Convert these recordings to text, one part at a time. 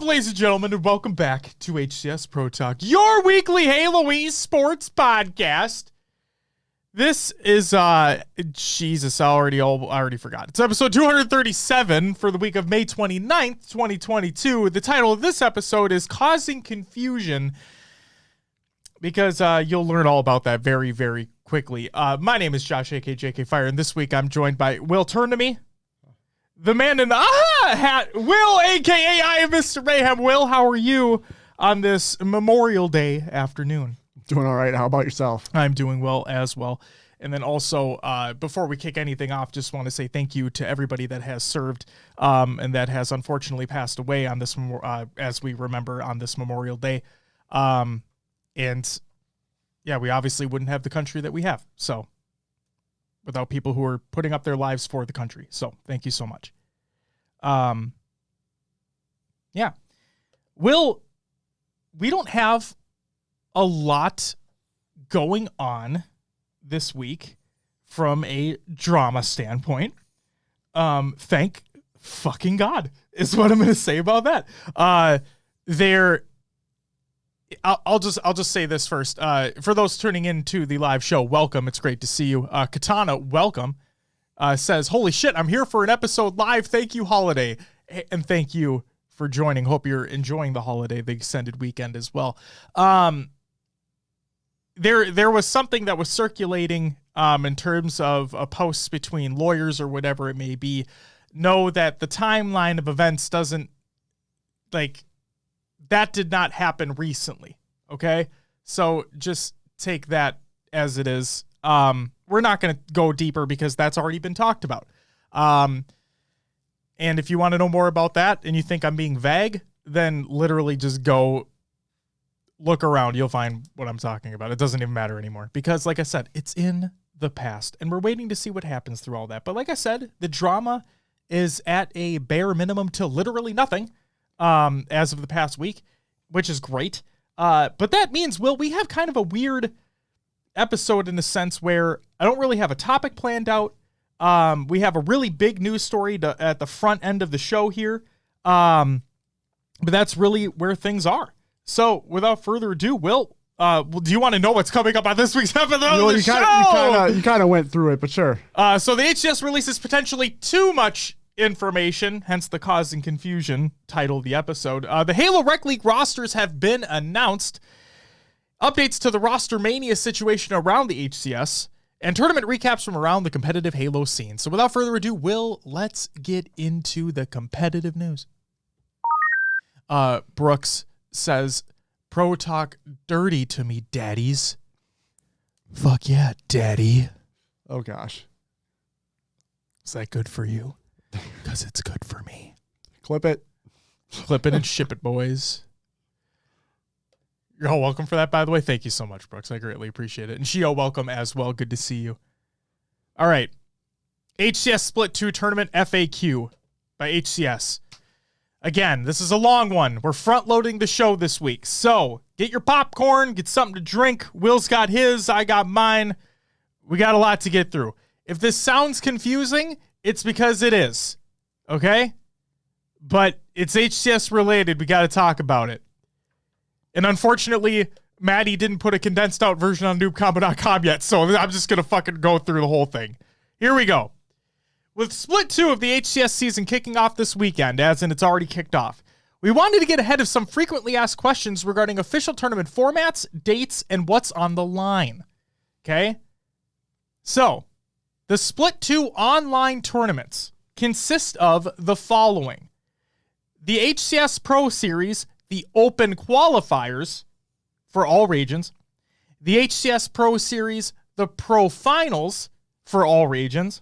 ladies and gentlemen, and welcome back to HCS Pro Talk, your weekly Halo esports podcast. This is, Jesus, I already forgot. It's episode 237 for the week of May 29th, 2022. The title of this episode is Causing Confusion, because you'll learn all about that very, very quickly. My name is Josh, aka JK Fire, and this week I'm joined by Will. Turn to me. The man in the hat, Will, a.k.a. I am Mr. Mayhem. Will, how are you on this Memorial Day afternoon? Doing all right. How about yourself? I'm doing well as well. And then also, before we kick anything off, just want to say thank you to everybody that has served and that has unfortunately passed away on this, as we remember on this Memorial Day. And yeah, we obviously wouldn't have the country that we have. So without people who are putting up their lives for the country. So thank you so much. Yeah. Will, we don't have a lot going on this week from a drama standpoint. Thank fucking God is what I'm going to say about that. I'll just say this first. For those tuning into the live show, welcome. It's great to see you. Katana, welcome. Says, holy shit, I'm here for an episode live. Thank you, Holiday. And thank you for joining. Hope you're enjoying the holiday, the extended weekend as well. There was something that was circulating in terms of posts between lawyers or whatever it may be. Know that the timeline of events doesn't, like, that did not happen recently, okay? So just take that as it is. We're not going to go deeper because that's already been talked about. And if you want to know more about that and you think I'm being vague, then literally just go look around. You'll find what I'm talking about. It doesn't even matter anymore because, like I said, it's in the past, and we're waiting to see what happens through all that. But like I said, the drama is at a bare minimum to literally nothing. As of the past week, which is great. But that means, Will, we have kind of a weird episode in the sense where I don't really have a topic planned out. We have a really big news story at the front end of the show here. But that's really where things are. So without further ado, Will, do you want to know what's coming up on this week's episode of the show? You kind of went through it, but sure. So the HCS releases potentially too much information, hence the causing confusion title of the episode. The Halo Rec League rosters have been announced. Updates to the Rostermania situation around the HCS, and tournament recaps from around the competitive Halo scene. So without further ado, Will, let's get into the competitive news. Brooks says, Pro Talk dirty to me, daddies. Fuck yeah, daddy. Oh gosh. Is that good for you? Because it's good for me. Clip it. Clip it and ship it, boys. You're all welcome for that, by the way. Thank you so much, Brooks. I greatly appreciate it. And Shio, welcome as well. Good to see you. All right. HCS Split 2 Tournament FAQ by HCS. Again, this is a long one. We're front-loading the show this week. So get your popcorn, get something to drink. Will's got his. I got mine. We got a lot to get through. If this sounds confusing, it's because it is, okay? But it's HCS related. We got to talk about it. And unfortunately, Maddie didn't put a condensed out version on noobcombo.com yet, so I'm just going to fucking go through the whole thing. Here we go. With Split 2 of the HCS season kicking off this weekend, as in it's already kicked off, we wanted to get ahead of some frequently asked questions regarding official tournament formats, dates, and what's on the line. Okay? So, the Split 2 online tournaments consist of the following. The HCS Pro Series, the Open Qualifiers for all regions. The HCS Pro Series, the Pro Finals for all regions.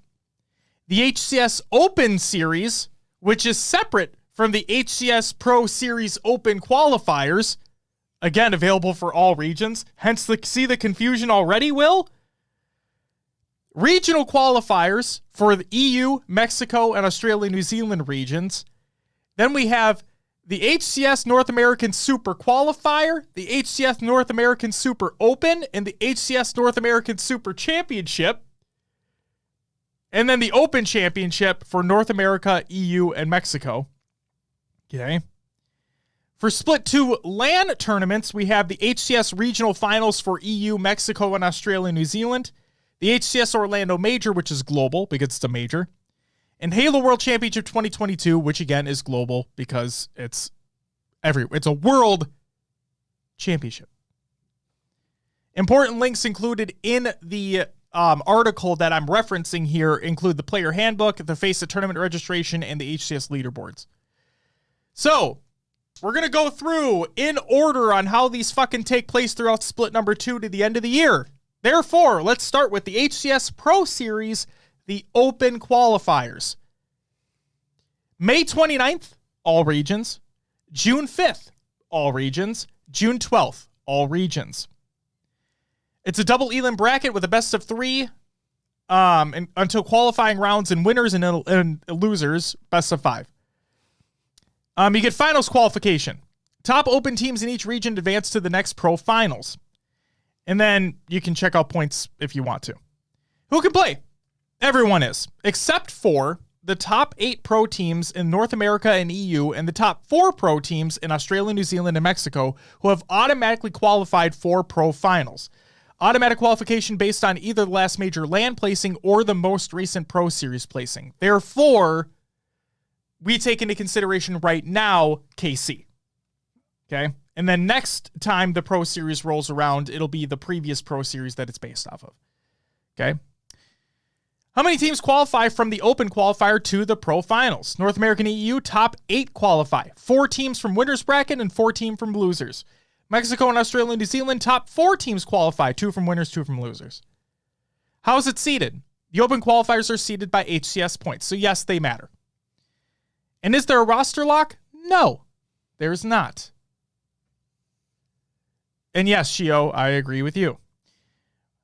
The HCS Open Series, which is separate from the HCS Pro Series Open Qualifiers. Again, available for all regions. Hence, see the confusion already, Will? Regional qualifiers for the EU, Mexico, and Australia, New Zealand regions. Then we have the HCS North American Super Qualifier, the HCS North American Super Open, and the HCS North American Super Championship. And then the Open Championship for North America, EU, and Mexico. Okay. For Split 2 LAN tournaments, we have the HCS Regional Finals for EU, Mexico, and Australia, New Zealand. The HCS Orlando Major, which is global because it's a major. And Halo World Championship 2022, which again is global because it's a world championship. Important links included in the article that I'm referencing here include the player handbook, the FACEIT tournament registration, and the HCS leaderboards. So, we're going to go through in order on how these fucking take place throughout Split number 2 to the end of the year. Therefore, let's start with the HCS Pro Series, the Open Qualifiers. May 29th, all regions. June 5th, all regions. June 12th, all regions. It's a double elim bracket with a best of 3 until qualifying rounds and winners and losers, best of 5. You get finals qualification. Top open teams in each region advance to the next pro finals. And then you can check out points if you want to. Who can play? Everyone is, except for the top 8 pro teams in North America and EU and the top 4 pro teams in Australia, New Zealand, and Mexico who have automatically qualified for pro finals. Automatic qualification based on either the last major LAN placing or the most recent Pro Series placing. Therefore, we take into consideration right now KC. Okay? And then next time the Pro Series rolls around, it'll be the previous Pro Series that it's based off of. Okay? How many teams qualify from the Open Qualifier to the Pro Finals? North American EU, top 8 qualify. 4 teams from winners bracket and 4 teams from losers. Mexico and Australia and New Zealand, top 4 teams qualify. 2 from winners, 2 from losers. How is it seeded? The Open Qualifiers are seeded by HCS points, so yes, they matter. And is there a roster lock? No, there's not. And yes, Shio, I agree with you.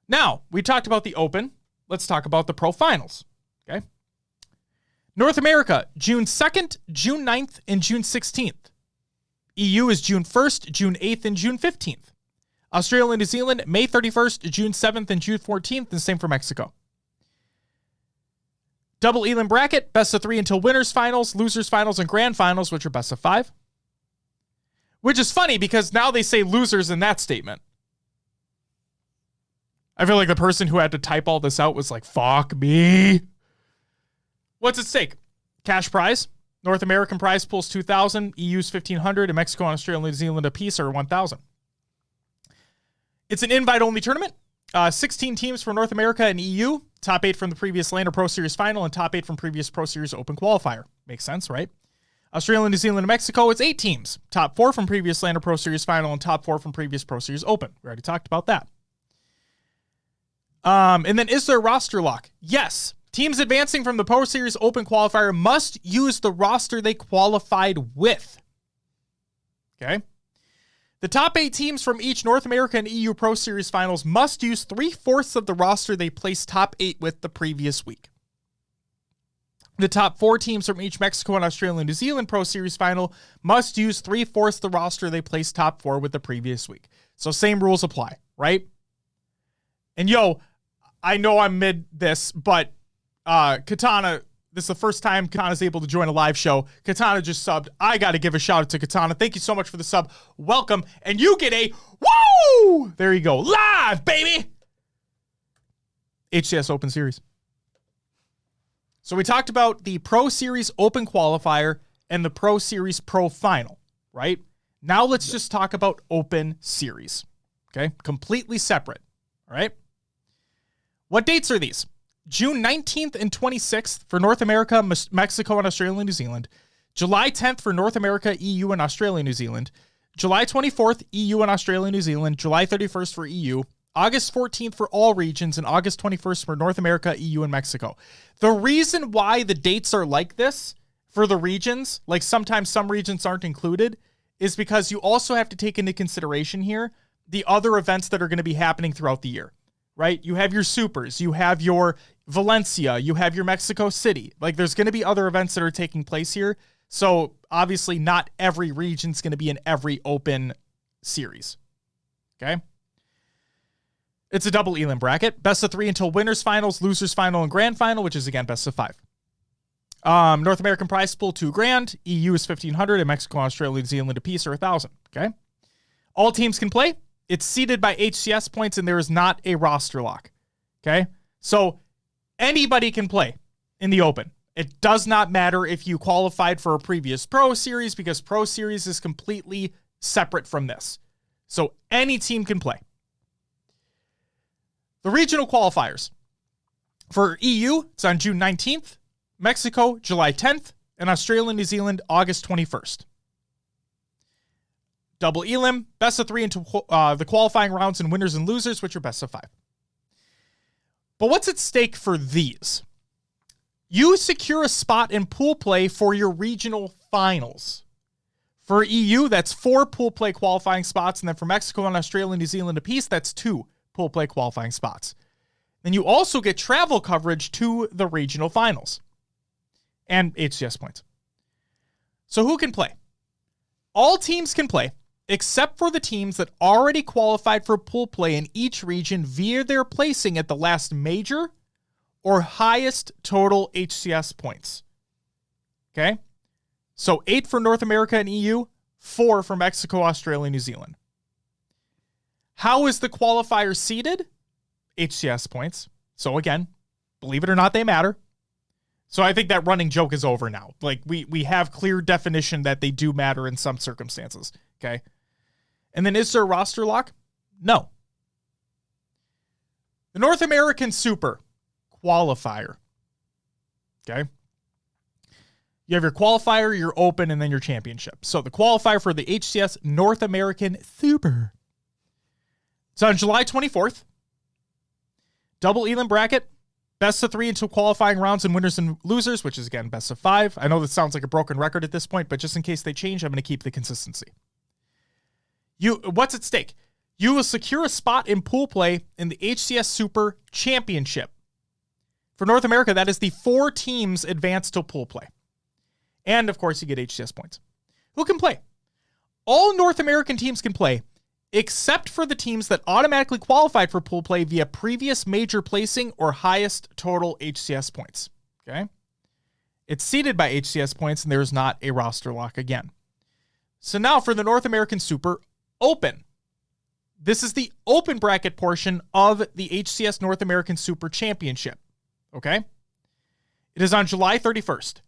Now, we talked about the Open. Let's talk about the Pro Finals. Okay. North America, June 2nd, June 9th, and June 16th. EU is June 1st, June 8th, and June 15th. Australia and New Zealand, May 31st, June 7th, and June 14th, and same for Mexico. Double elim bracket, best of 3 until winners finals, losers finals, and grand finals, which are best of 5. Which is funny because now they say losers in that statement. I feel like the person who had to type all this out was like, fuck me. What's at stake? Cash prize. North American prize pool's 2,000, EU's 1,500, and Mexico and Australia and New Zealand apiece are 1,000. It's an invite-only tournament. 16 teams from North America and EU. Top 8 from the previous LAN or Pro Series final and top 8 from previous Pro Series Open Qualifier. Makes sense, right? Australia, New Zealand, and Mexico, it's 8 teams. Top 4 from previous LAN or Pro Series final and top 4 from previous Pro Series Open. We already talked about that. And then is there a roster lock? Yes. Teams advancing from the Pro Series Open Qualifier must use the roster they qualified with. Okay? The top 8 teams from each North America and EU Pro Series finals must use 3/4 of the roster they placed top 8 with the previous week. The top 4 teams from each Mexico and Australia and New Zealand Pro Series final must use 3/4 the roster they placed top 4 with the previous week. So same rules apply, right? And yo, I know I'm mid this, but Katana, this is the first time Katana's able to join a live show. Katana just subbed. I got to give a shout out to Katana. Thank you so much for the sub. Welcome. And you get a woo! There you go. Live, baby. HCS Open Series. So we talked about the Pro Series Open Qualifier and the Pro Series Pro Final, right? Now let's just talk about Open Series. Okay? Completely separate. All right? What dates are these? June 19th and 26th for North America, Mexico, and Australia and New Zealand. July 10th for North America, EU, and Australia and New Zealand. July 24th, EU and Australia and New Zealand. July 31st for EU. August 14th for all regions, and August 21st for North America, EU, and Mexico. The reason why the dates are like this for the regions, like sometimes some regions aren't included, is because you also have to take into consideration here the other events that are going to be happening throughout the year. Right? You have your supers, you have your Valencia, you have your Mexico City. Like there's going to be other events that are taking place here. So obviously not every region's going to be in every Open Series. Okay? It's a double elim bracket. Best of 3 until winners finals, losers final, and grand final, which is again best of 5. North American prize pool, $2,000. EU is $1,500, and Mexico, Australia, New Zealand apiece are $1,000. Okay. All teams can play. It's seeded by HCS points, and there is not a roster lock. Okay. So anybody can play in the Open. It does not matter if you qualified for a previous Pro Series, because Pro Series is completely separate from this. So any team can play. The regional qualifiers. For EU, it's on June 19th. Mexico, July 10th. And Australia and New Zealand, August 21st. Double elim, best of 3 into the qualifying rounds, and winners and losers, which are best of 5. But what's at stake for these? You secure a spot in pool play for your regional finals. For EU, that's 4 pool play qualifying spots. And then for Mexico and Australia and New Zealand apiece, that's 2 pool play qualifying spots. Then you also get travel coverage to the regional finals and HCS points. So who can play? All teams can play, except for the teams that already qualified for pool play in each region via their placing at the last major or highest total HCS points. Okay? So 8 for North America and EU, 4 for Mexico, Australia, New Zealand. How is the qualifier seeded? HCS points. So again, believe it or not, they matter. So I think that running joke is over now. Like we have clear definition that they do matter in some circumstances. Okay? And then is there a roster lock? No. The North American Super qualifier. Okay? You have your qualifier, your open, and then your championship. So the qualifier for the HCS North American Super. It's on July 24th. Double elim bracket. Best of 3 into qualifying rounds and winners and losers, which is, again, best of 5. I know this sounds like a broken record at this point, but just in case they change, I'm going to keep the consistency. What's at stake? You will secure a spot in pool play in the HCS Super Championship. For North America, that is the 4 teams advanced to pool play. And, of course, you get HCS points. Who can play? All North American teams can play, except for the teams that automatically qualified for pool play via previous major placing or highest total HCS points. Okay? It's seeded by HCS points, and there is not a roster lock again. So now for the North American Super Open. This is the open bracket portion of the HCS North American Super Championship. Okay? It is on July 31st.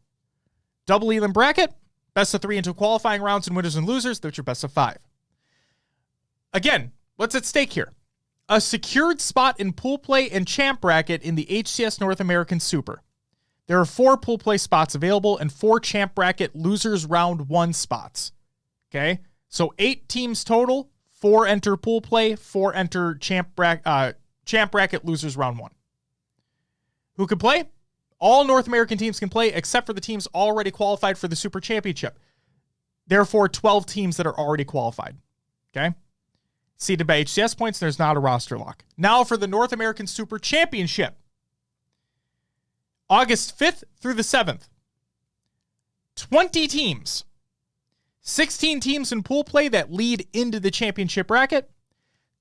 Double elim bracket, best of 3 into qualifying rounds and winners and losers, which are best of 5. Again, what's at stake here? A secured spot in pool play and champ bracket in the HCS North American Super. There are 4 pool play spots available and 4 champ bracket losers round 1 spots. Okay? So 8 teams total, 4 enter pool play, 4 enter champ bracket losers round 1. Who can play? All North American teams can play except for the teams already qualified for the Super Championship. Therefore, 12 teams that are already qualified. Okay? Seeded by HCS points, there's not a roster lock. Now for the North American Super Championship. August 5th through the 7th. 20 teams. 16 teams in pool play that lead into the championship bracket.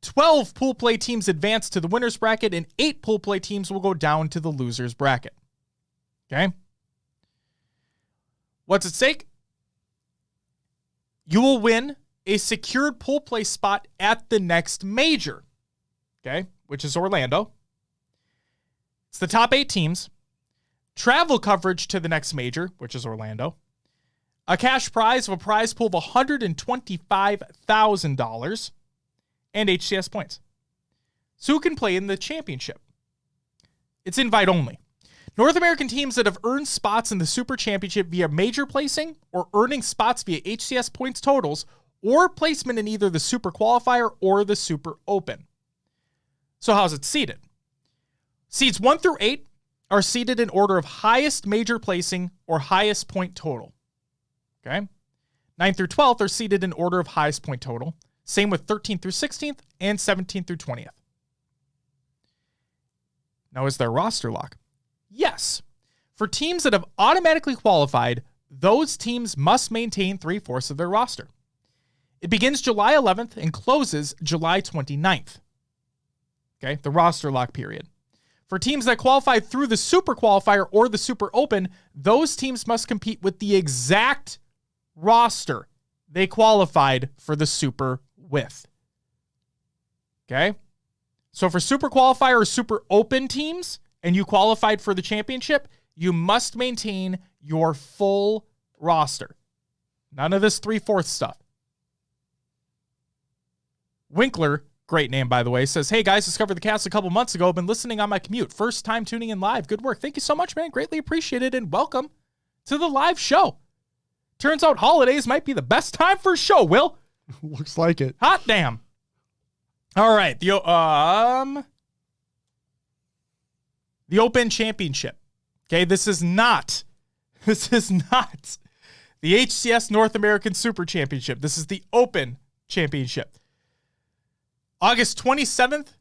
12 pool play teams advance to the winners bracket, and 8 pool play teams will go down to the losers bracket. Okay? What's at stake? You will win a secured pool play spot at the next major. Okay? Which is Orlando. It's the top 8 teams. Travel coverage to the next major, which is Orlando. A cash prize of a prize pool of $125,000. And HCS points. So who can play in the championship? It's invite only. North American teams that have earned spots in the Super Championship via major placing or earning spots via HCS points totals or placement in either the Super Qualifier or the Super Open. So how's it seeded? Seeds 1 through 8 are seeded in order of highest major placing or highest point total. Okay? 9 through 12th are seeded in order of highest point total. Same with 13th through 16th and 17th through 20th. Now, is there a roster lock? Yes. For teams that have automatically qualified, those teams must maintain 3/4 of their roster. It begins July 11th and closes July 29th. Okay, the roster lock period. For teams that qualified through the Super Qualifier or the Super Open, those teams must compete with the exact roster they qualified for the Super with. Okay? So for Super Qualifier or Super Open teams, and you qualified for the championship, you must maintain your full roster. None of this 3/4 stuff. Winkler, great name by the way, says, "Hey guys, discovered the cast a couple months ago. Been listening on my commute. First time tuning in live. Good work." Thank you so much, man. Greatly appreciated, and welcome to the live show. Turns out holidays might be the best time for a show, Will. Looks like it. Hot damn. All right, the Open Championship. Okay, this is not the HCS North American Super Championship. This is the Open Championship. August 27th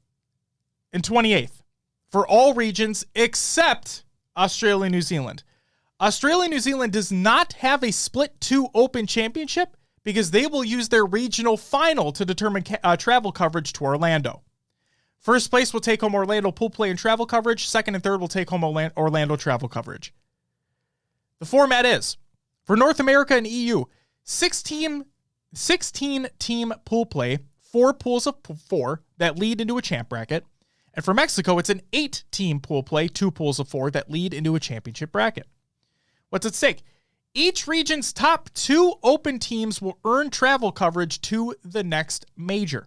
and 28th for all regions except Australia and New Zealand. Australia and New Zealand does not have a Split 2 Open Championship because they will use their regional final to determine travel coverage to Orlando. First place will take home Orlando pool play and travel coverage. Second and third will take home Orlando travel coverage. The format is, for North America and EU, 16-team pool play, 4 pools of 4 that lead into a champ bracket. And for Mexico, it's an 8-team pool play, 2 pools of 4 that lead into a championship bracket. What's at stake? Each region's top 2 open teams will earn travel coverage to the next major.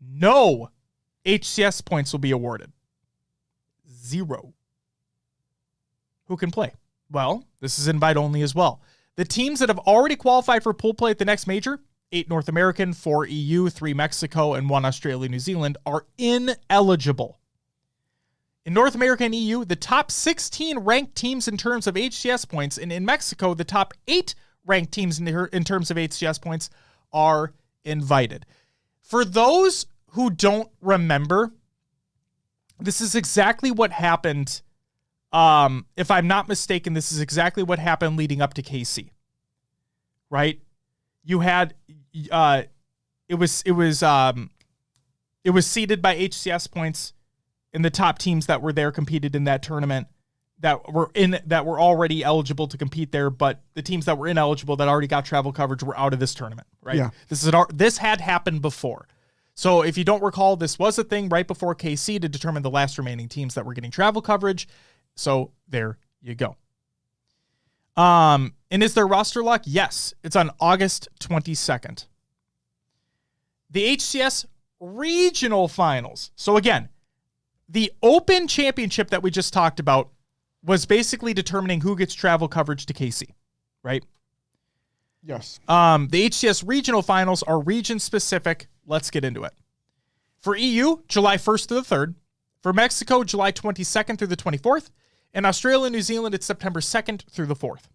No HCS points will be awarded. 0. Who can play? Well, this is invite only as well. The teams that have already qualified for pool play at the next major, 8 North American, 4 EU, 3 Mexico, and 1 Australia, New Zealand, are ineligible. In North America and EU, the top 16 ranked teams in terms of HCS points, and in Mexico, the top 8 ranked teams in terms of HCS points are invited. For those who don't remember, this is exactly what happened. If I'm not mistaken, this is exactly what happened leading up to KC. Right? You had it was seeded by HCS points, and the top teams that were there competed in that tournament that were already eligible to compete there, but the teams that were ineligible that already got travel coverage were out of this tournament, right? Yeah. This had happened before. So if you don't recall, this was a thing right before KC to determine the last remaining teams that were getting travel coverage. So there you go. And is there roster lock? Yes. It's on August 22nd. The HCS regional finals. So again, the Open Championship that we just talked about was basically determining who gets travel coverage to KC, right? Yes. The HCS regional finals are region specific. Let's get into it. For EU, July 1st through the 3rd. For Mexico, July 22nd through the 24th. And Australia and New Zealand, it's September 2nd through the 4th.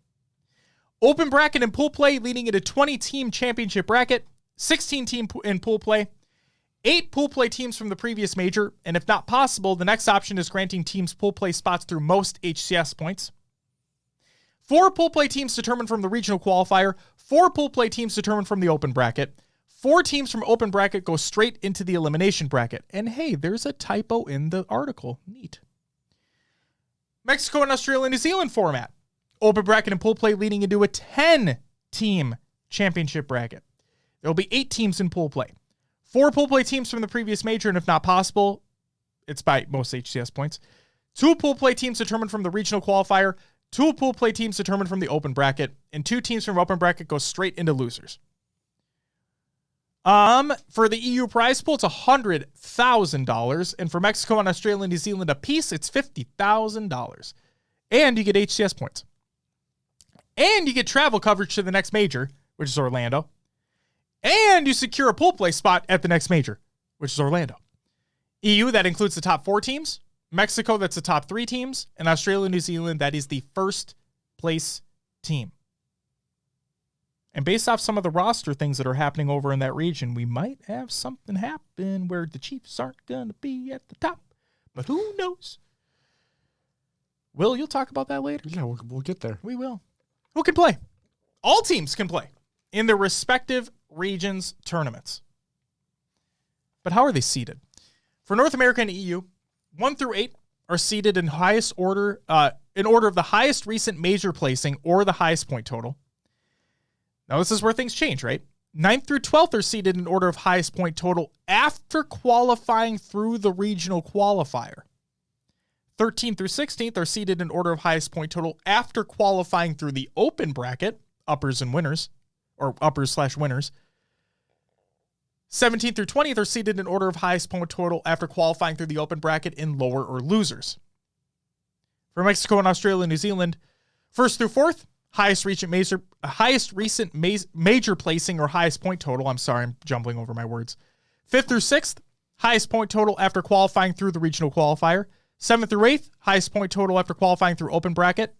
Open bracket and pool play leading into 20-team championship bracket, 16-team in pool play, 8 pool play teams from the previous major, and if not possible, the next option is granting teams pool play spots through most HCS points. 4 pool play teams determined from the regional qualifier, 4 pool play teams determined from the open bracket, 4 teams from open bracket go straight into the elimination bracket. And hey, there's a typo in the article. Neat. Mexico and Australia, New Zealand format. Open bracket and pool play leading into a 10-team championship bracket. There will be 8 teams in pool play. 4 pool play teams from the previous major, and if not possible, it's by most HCS points. 2 pool play teams determined from the regional qualifier, 2 pool play teams determined from the open bracket, and 2 teams from open bracket go straight into losers. For the EU prize pool, it's $100,000, and for Mexico and Australia and New Zealand apiece, it's $50,000. And you get HCS points. And you get travel coverage to the next major, which is Orlando. And you secure a pool play spot at the next major, which is Orlando. EU, that includes the top 4 teams. Mexico, that's the top 3 teams. And Australia and New Zealand, that is the first place team. And based off some of the roster things that are happening over in that region, we might have something happen where the Chiefs aren't going to be at the top. But who knows? Will, you'll talk about that later? Yeah, we'll get there. We will. Who can play? All teams can play in their respective regions tournaments. But how are they seeded? For North America and EU, 1 through 8 are seeded in order of the highest recent major placing or the highest point total. Now, this is where things change, right? 9th through 12th are seeded in order of highest point total after qualifying through the regional qualifier. 13th through 16th are seeded in order of highest point total after qualifying through the open bracket, uppers and winners, or uppers/winners. 17th through 20th are seeded in order of highest point total after qualifying through the open bracket in lower or losers. For Mexico and Australia and New Zealand, 1st through 4th, highest recent major placing or highest point total. I'm sorry, I'm jumbling over my words. 5th through 6th, highest point total after qualifying through the regional qualifier. 7th through 8th, highest point total after qualifying through open bracket,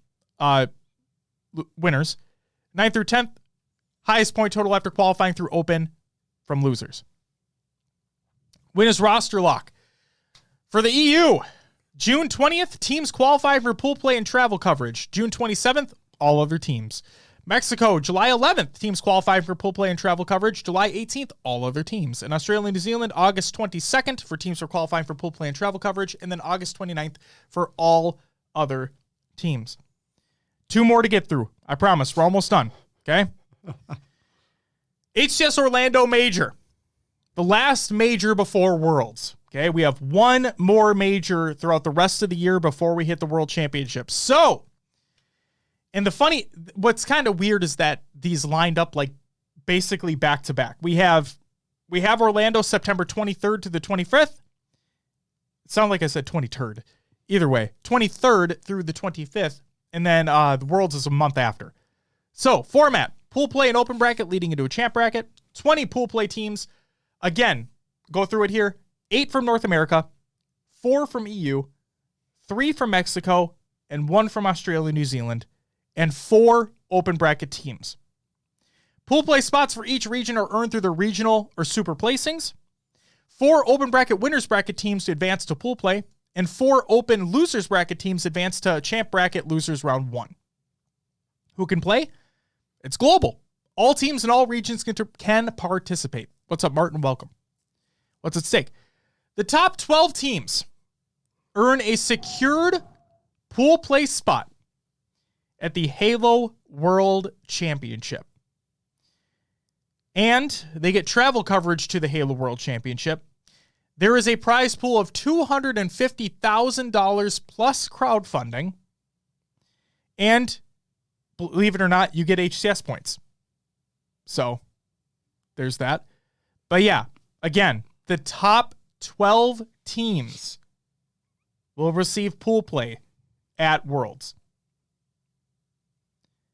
winners. 9th through 10th, highest point total after qualifying through open from losers. Winners roster lock. For the EU, June 20th, teams qualify for pool play and travel coverage. June 27th, all other teams. Mexico, July 11th, teams qualify for pool play and travel coverage. July 18th, all other teams. And Australia and New Zealand, August 22nd for teams who are qualifying for pool play and travel coverage. And then August 29th for all other teams. 2 more to get through. I promise. We're almost done. Okay? HCS Orlando Major. The last major before Worlds. Okay? We have 1 more major throughout the rest of the year before we hit the World Championship. So, and what's kind of weird is that these lined up like basically back to back. We have Orlando September 23rd to the 25th. It sounded like I said 23rd. Either way, 23rd through the 25th. And then the Worlds is a month after. So, format, pool play and open bracket leading into a champ bracket. 20 pool play teams. Again, go through it here. 8 from North America, 4 from EU, 3 from Mexico, and 1 from Australia and New Zealand, and 4 open bracket teams. Pool play spots for each region are earned through the regional or super placings. 4 open bracket winners bracket teams to advance to pool play, and 4 open losers bracket teams advance to champ bracket losers round 1. Who can play? It's global. All teams in all regions can participate. What's up, Martin? Welcome. What's at stake? The top 12 teams earn a secured pool play spot at the Halo World Championship. And they get travel coverage to the Halo World Championship. There is a prize pool of $250,000 plus crowdfunding. And believe it or not, you get HCS points. So there's that. But yeah, again, the top 12 teams will receive pool play at Worlds.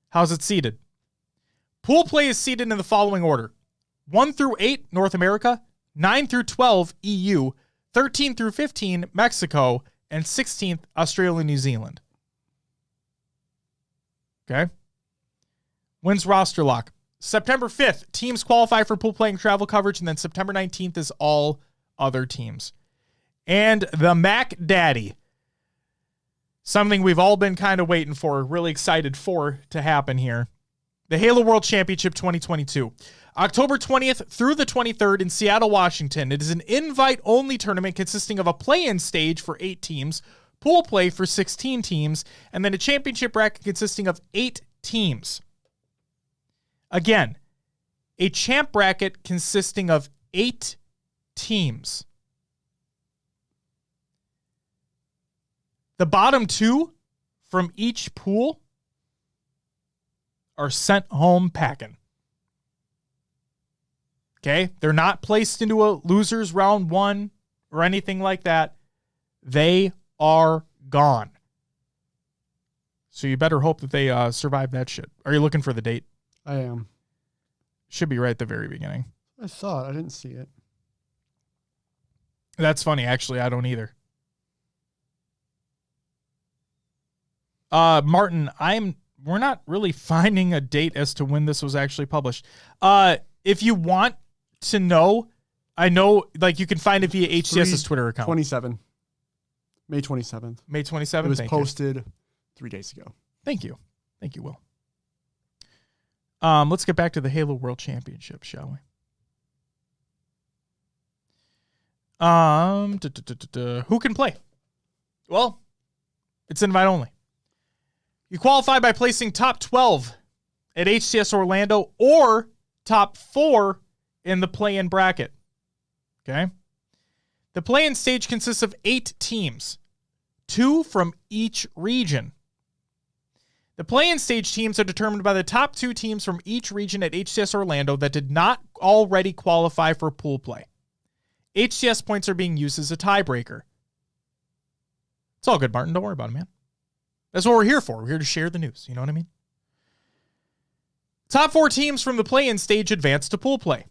How's it seeded? Pool play is seeded in the following order. 1 through 8, North America. 9 through 12, EU. 13 through 15, Mexico. And 16th, Australia and New Zealand. Okay? Wins roster lock. September 5th, teams qualify for pool play and travel coverage. And then September 19th is all other teams. And the Mac Daddy. Something we've all been kind of waiting for, really excited for to happen here. The Halo World Championship 2022. October 20th through the 23rd in Seattle, Washington. It is an invite-only tournament consisting of a play-in stage for 8 teams, pool play for 16 teams, and then a championship bracket consisting of 8 teams. Again, a champ bracket consisting of 8 teams. The bottom 2 from each pool are sent home packing. Okay? They're not placed into a losers round 1 or anything like that. They are gone. So you better hope that they survive that shit. Are you looking for the date? I am. Should be right at the very beginning. I saw it. I didn't see it. That's funny. Actually, I don't either. Martin, we're not really finding a date as to when this was actually published. If you want to know, I know, like, you can find it via HCS's Twitter account. May 27th. May 27th. It was posted 3 days ago. Thank you. Thank you, Will. Let's get back to the Halo World Championship, shall we? Who can play? Well, it's invite only. You qualify by placing top 12 at HCS Orlando or top 4 in the play-in bracket. Okay? The play-in stage consists of 8 teams, 2 from each region. The play-in stage teams are determined by the top 2 teams from each region at HCS Orlando that did not already qualify for pool play. HCS points are being used as a tiebreaker. It's all good, Martin. Don't worry about it, man. That's what we're here for. We're here to share the news. You know what I mean? Top 4 teams from the play-in stage advance to pool play.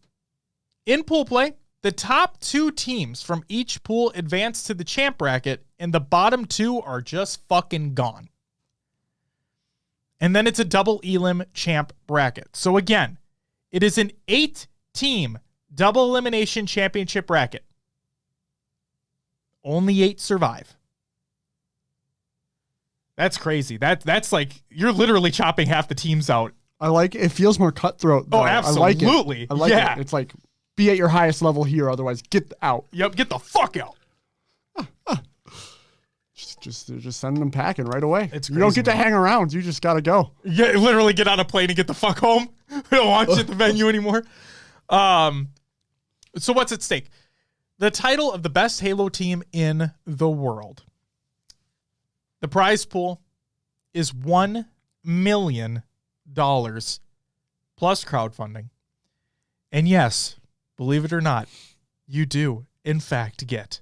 In pool play, the top 2 teams from each pool advance to the champ bracket, and the bottom 2 are just fucking gone. And then it's a double elim champ bracket. So again, it is an 8-team double elimination championship bracket. Only 8 survive. That's crazy. That's like, you're literally chopping half the teams out. I like it. It feels more cutthroat, though. Oh, absolutely. I like it. It's like, be at your highest level here, otherwise get out. Yep, get the fuck out. Just sending them packing right away. It's crazy, you don't get to hang around. You just got to go. Yeah, literally get on a plane and get the fuck home. We don't want you at the venue anymore. So what's at stake? The title of the best Halo team in the world. The prize pool is $1 million plus crowdfunding. And yes, believe it or not, you do, in fact, get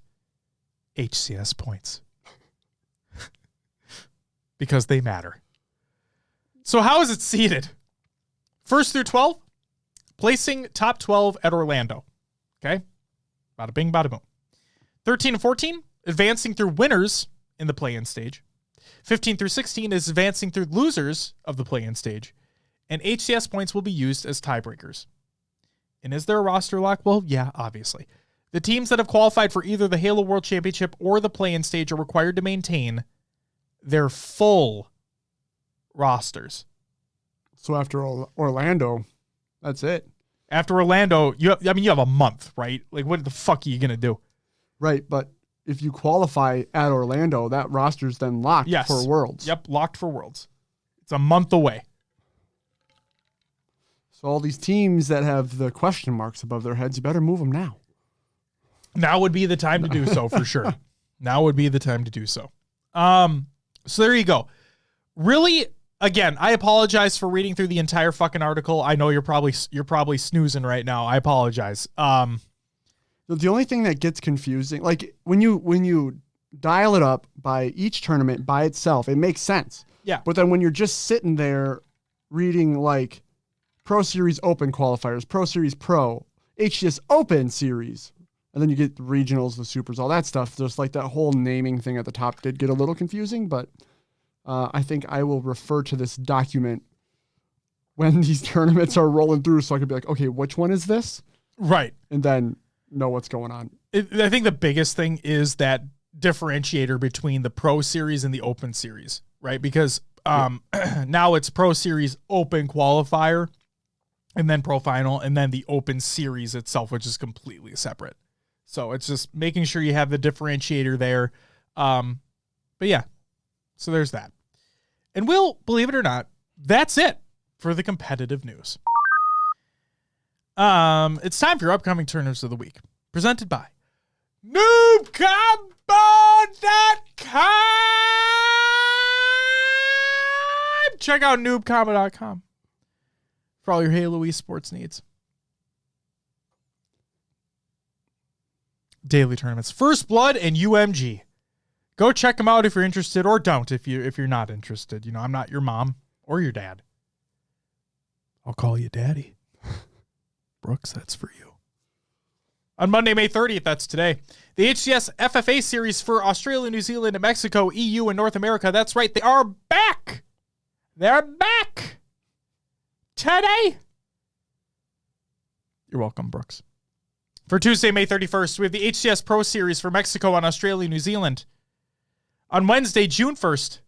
HCS points. Because they matter. So how is it seeded? 1st through 12, placing top 12 at Orlando. Okay? Bada bing, bada boom. 13 and 14, advancing through winners in the play-in stage. 15 through 16 is advancing through losers of the play-in stage. And HCS points will be used as tiebreakers. And is there a roster lock? Well, yeah, obviously. The teams that have qualified for either the Halo World Championship or the play-in stage are required to maintain their full rosters. So after Orlando, that's it. After Orlando, you have a month, right? Like, what the fuck are you going to do? Right, but if you qualify at Orlando, that roster's then locked for Worlds. Yep, locked for Worlds. It's a month away. So all these teams that have the question marks above their heads, you better move them now. Now would be the time to do so, for sure. Now would be the time to do so. So there you go. Really, again, I apologize for reading through the entire fucking article. I know you're probably snoozing right now. I apologize. The only thing that gets confusing, like when you dial it up by each tournament by itself, it makes sense. Yeah. But then when you're just sitting there reading like Pro Series Open qualifiers, Pro Series Pro, HCS Open Series, and then you get the regionals, the supers, all that stuff. Just like that whole naming thing at the top did get a little confusing, but I think I will refer to this document when these tournaments are rolling through so I can be like, okay, which one is this? Right. And then know what's going on. I think the biggest thing is that differentiator between the Pro Series and the Open Series, right? Because now it's Pro Series Open Qualifier and then Pro Final and then the Open Series itself, which is completely separate. So it's just making sure you have the differentiator there. But yeah, so there's that. And Will, believe it or not, that's it for the competitive news. It's time for your upcoming tournaments of the week, presented by NoobCombo.com. Check out NoobCombo.com for all your Halo esports needs. Daily tournaments, First Blood and UMG. Go check them out if you're interested, or don't if you're not interested. You know, I'm not your mom or your dad. I'll call you daddy. Brooks, that's for you. On Monday, May 30th, that's today, the HCS FFA series for Australia, New Zealand, and Mexico, EU, and North America. That's right, they are back. They're back today. You're welcome, Brooks. For Tuesday, May 31st, we have the HCS Pro Series for Mexico and Australia, New Zealand. On Wednesday, June 1st,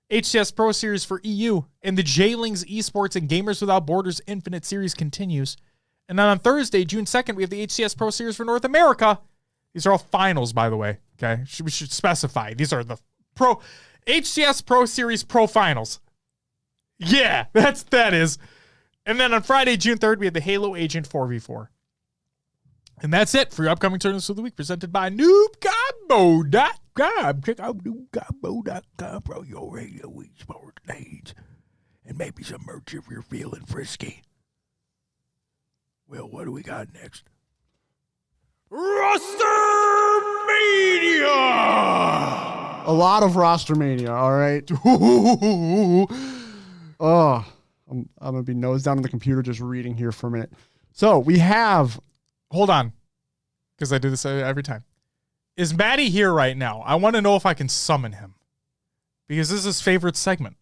HCS Pro Series for EU and the J-Lings Esports and Gamers Without Borders Infinite Series continues. And then on Thursday, June 2nd, we have the HCS Pro Series for North America. These are all finals, by the way. Okay, we should specify. These are the HCS Pro Series Pro Finals. Yeah, that is. And then on Friday, June 3rd, we have the Halo Agent 4v4. And that's it for your upcoming tournaments of the week, presented by NoobCombo.com. Check out NoobCombo.com for your radio esports needs. And maybe some merch if you're feeling frisky. Well, what do we got next? Rostermania! A lot of Rostermania, all right? Oh, I'm going to be nose down on the computer just reading here for a minute. So we have... Hold on, because I do this every time. Is Maddie here right now? I want to know if I can summon him, because this is his favorite segment.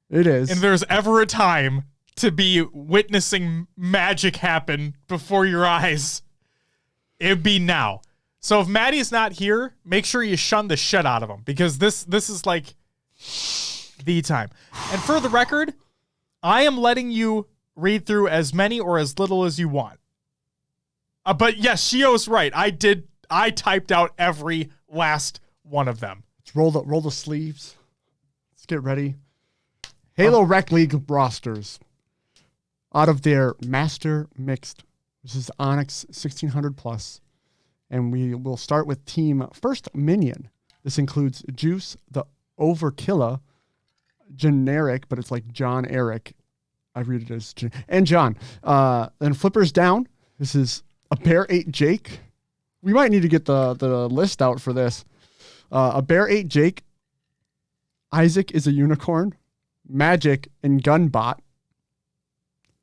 It is. And there's ever a time to be witnessing magic happen before your eyes, it'd be now. So if Maddie's not here, make sure you shun the shit out of him, because this is like the time. And for the record, I am letting you read through as many or as little as you want. But yes, Shio's right. I typed out every last one of them. Let's roll the sleeves. Let's get ready. Halo Rec League rosters. Out of their Master Mixed, this is Onyx 1600 plus. And we will start with Team First Minion. This includes Juice, the Overkiller, Generic, but it's like John Eric. I read it as and John. Then Flippers Down. This is a Bear 8 Jake. We might need to get the list out for this. A Bear 8 Jake. Isaac is a Unicorn. Magic and Gunbot.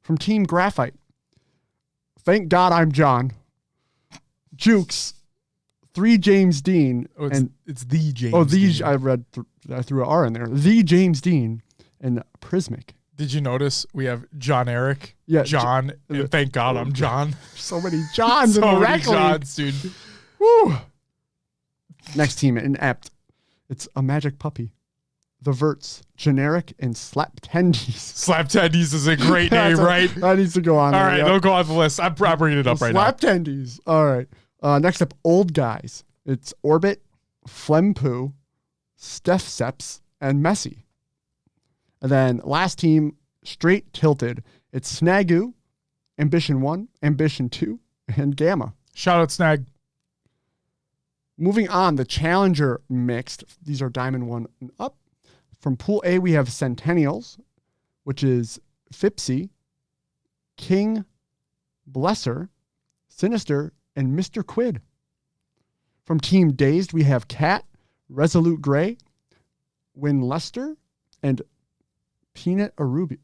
From Team Graphite. Thank God I'm John. Jukes. 3 James Dean. Oh, it's the James Dean. Dean. I threw an R in there. The James Dean and Prismic. Did you notice we have John Eric? Yeah. John. And thank God I'm John. So many Johns in so the many Rec League. Johns, dude. Woo. Next team, Inept. It's a Magic Puppy. The Verts, Generic, and Slap Tendies. Slap Tendies is a great name, right? That needs to go on. All right, they'll go on the list. I'm bringing it up right now. Slap Tendies. All right. Next up, Old Guys. It's Orbit, Flempu, Steph Seps, and Messi. And then last team, Straight Tilted. It's Snagu, Ambition 1, Ambition 2, and Gamma. Shout out Snag. Moving on, the Challenger Mixed. These are Diamond 1 and up. From Pool A, we have Centennials, which is Fipsy, King, Blesser, Sinister, and Mr. Quid. From Team Dazed, we have Cat, Resolute Gray, Win Lester, and Peanut Arubi.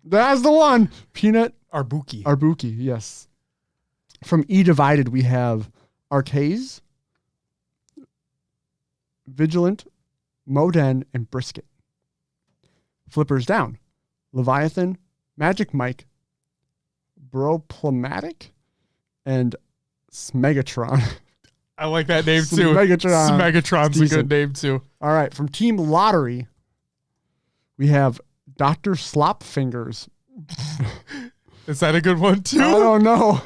That's the one. Peanut Arbuki, yes. From E Divided, we have Arcase, Vigilant, Moden, and Brisket. Flippers Down, Leviathan, Magic Mike, Broplematic, and Smegatron. I like that name too. Smegatron's a good name too. All right, from Team Lottery, we have Dr. Slopfingers. Is that a good one too? I don't know.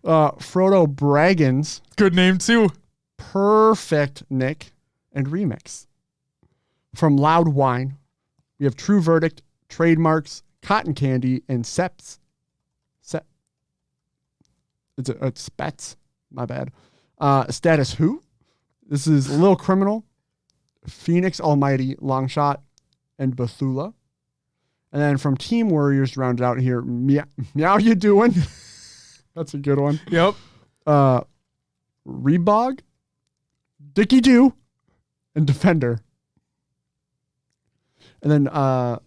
Frodo Braggins. Good name too. Perfect Nick and Remix. From Loud Wine, we have True Verdict, Trademarks, Cotton Candy, and Seps. It's Spets. My bad. Status Who? This is Lil Criminal, Phoenix Almighty, Longshot, and Bethula. And then from Team Warriors, rounded out here, Meow You Doing? That's a good one. Yep. Rebog, Dicky Doo, and Defender. And then I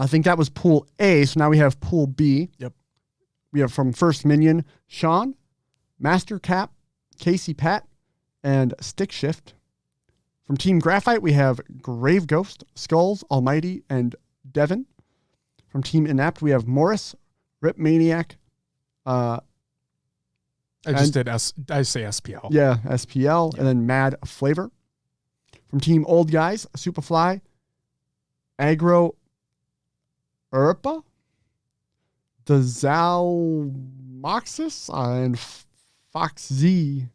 think that was Pool A, so now we have Pool B. Yep. We have from First Minion, Sean, Master Cap, Casey Pat, and Stick Shift. From Team Graphite, we have Grave Ghost, Skulls, Almighty, and Devin. From Team Inept, we have Morris, Rip Maniac. I say SPL. Yeah, SPL. Yeah. And then Mad Flavor. From Team Old Guys, Superfly, Agro Urpa, the Zalmoxis, and Fox Z.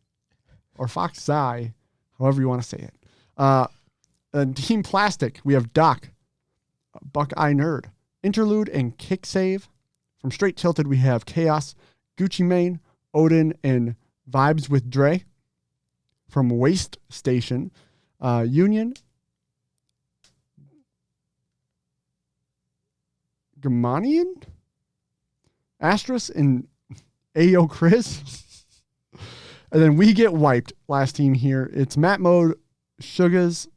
or Fox Zai, however you want to say it. And Team Plastic, we have Doc, Buckeye Nerd, Interlude, and Kick Save. From Straight Tilted, we have Chaos, Gucci Mane, Odin, and Vibes with Dre. From Waste Station, Union, Gamanian, Astros, and Ayo Chris. And then we get wiped. Last team here. It's Matt Mode, Sugas,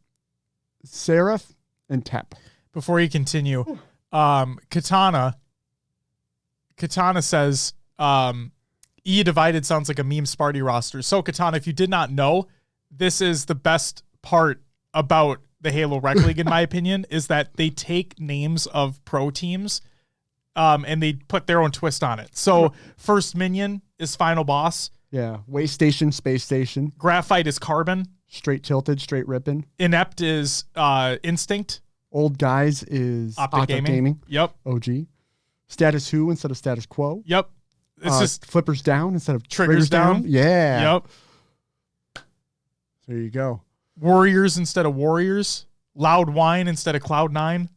Seraph, and Tep. Before you continue, Katana says, E Divided sounds like a meme Sparty roster. So Katana, if you did not know, this is the best part about the Halo Rec League, in my opinion, is that they take names of pro teams and they put their own twist on it. So First Minion is Final Boss. Yeah. Waste Station, Space Station. Graphite is Carbon. Straight Tilted, Straight Rippin'. Inept is Instinct. Old Guys is Optic Gaming. Yep. OG. Status Who instead of Status Quo. Yep. It's just Flippers Down instead of Triggers Down. Yeah. Yep. There you go. Warriors instead of Warriors. Loud Wine instead of Cloud9.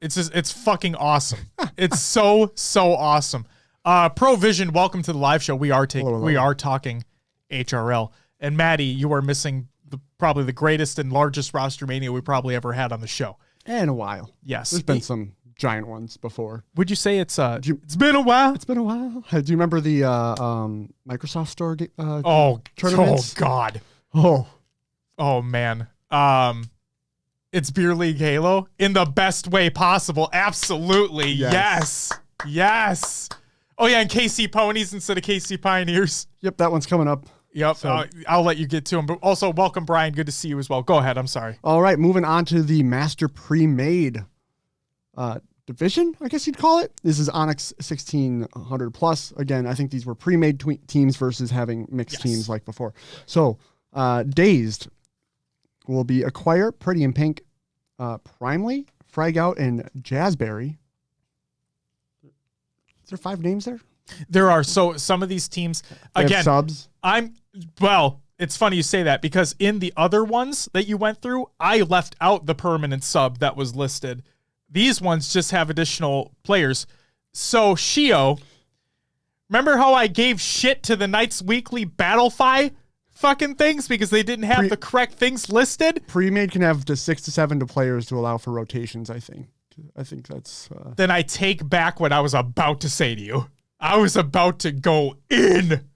It's fucking awesome. It's so awesome. Provision, welcome to the live show. We are talking HRL. And Maddie, you are missing probably the greatest and largest Rostermania we probably ever had on the show. In a while. Yes. There's been some giant ones before. Would you say it's been a while? It's been a while. Do you remember the Microsoft Store Oh tournaments? God. Oh man. It's Beer League Halo in the best way possible. Absolutely. Yes. Oh yeah, and KC Ponies instead of KC Pioneers. Yep, that one's coming up. Yep. So, I'll let you get to him. But also, welcome, Brian. Good to see you as well. Go ahead. I'm sorry. All right, moving on to the Master Pre-Made division, I guess you'd call it. This is Onyx 1600 plus. Again, I think these were pre-made teams versus having mixed teams like before. So, Dazed will be Acquire, Pretty in Pink, Primely, Frag Out, and Jazzberry. Is there 5 names there? There are. So some of these teams, again, subs. It's funny you say that because in the other ones that you went through, I left out the permanent sub that was listed. These ones just have additional players. So Shio, remember how I gave shit to the Knights Weekly Battlefy fucking things because they didn't have the correct things listed? Pre-made can have 6 to 7 players to allow for rotations, I think. I think that's... Then I take back what I was about to say to you. I was about to go in.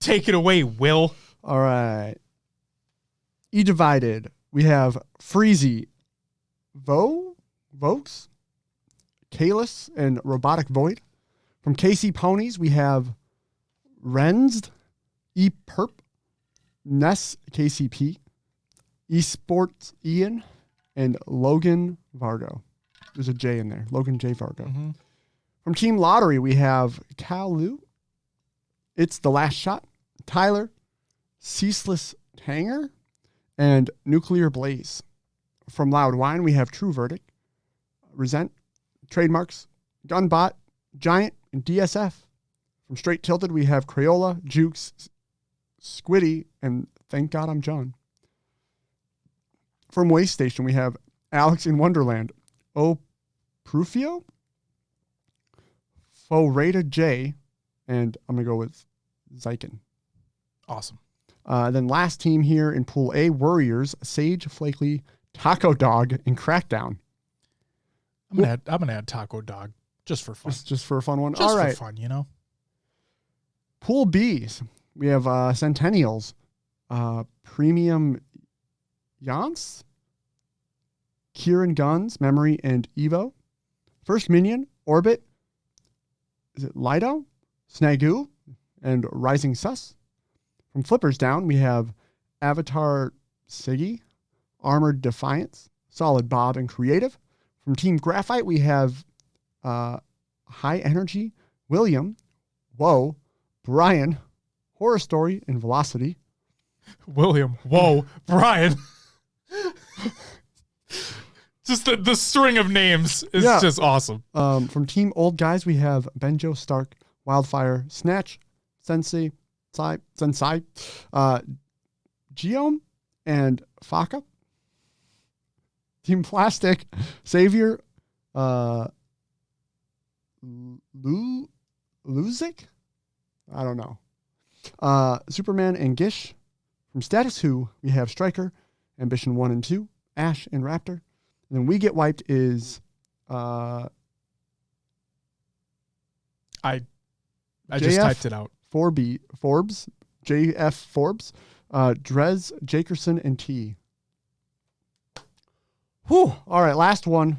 Take it away, Will. All right. E Divided. We have Freezy, Vokes, Kalis, and Robotic Void. From KC Ponies, we have Rensed, E-Perp, Ness KCP, Esports Ian, and Logan Vargo. There's a J in there. Logan J. Vargo. Mm-hmm. From Team Lottery, we have Kalu, It's the Last Shot, Tyler, Ceaseless Tanger, and Nuclear Blaze. From Loud Wine, we have True Verdict, Resent, Trademarks, Gunbot, Giant, and DSF. From Straight Tilted, we have Crayola, Jukes, Squiddy, and Thank God I'm John. From Waste Station, we have Alex in Wonderland, O Prufio, Forata J, and I'm going to go with Zyken. Awesome. Then last team here in Pool A, Warriors, Sage, Flakely, Taco Dog, and Crackdown. I'm gonna add Taco Dog just for fun. Just for a fun one. Just all right. for fun, you know. Pool B's, we have Centennials, Premium Yance, Kieran Guns, Memory, and Evo. First Minion, Orbit, is it Lido, Snagoo, and Rising Sus. From Flippers Down, we have Avatar Siggy, Armored Defiance, Solid Bob, and Creative. From Team Graphite, we have High Energy, William, Whoa, Brian, Horror Story, and Velocity. William, whoa, Brian. Just the string of names is just awesome. From Team Old Guys, we have Benjo, Stark, Wildfire, Snatch, Sensei, Sensai, Geom, and Faka. Team Plastic, Savior, Luzik? I don't know. Superman and Gish. From Status Who, we have Striker, Ambition 1 and 2, Ash and Raptor. And then We Get Wiped is I just typed it out. Forbes, JF Forbes, Drez, Jakerson, and T. Whew. All right, last one,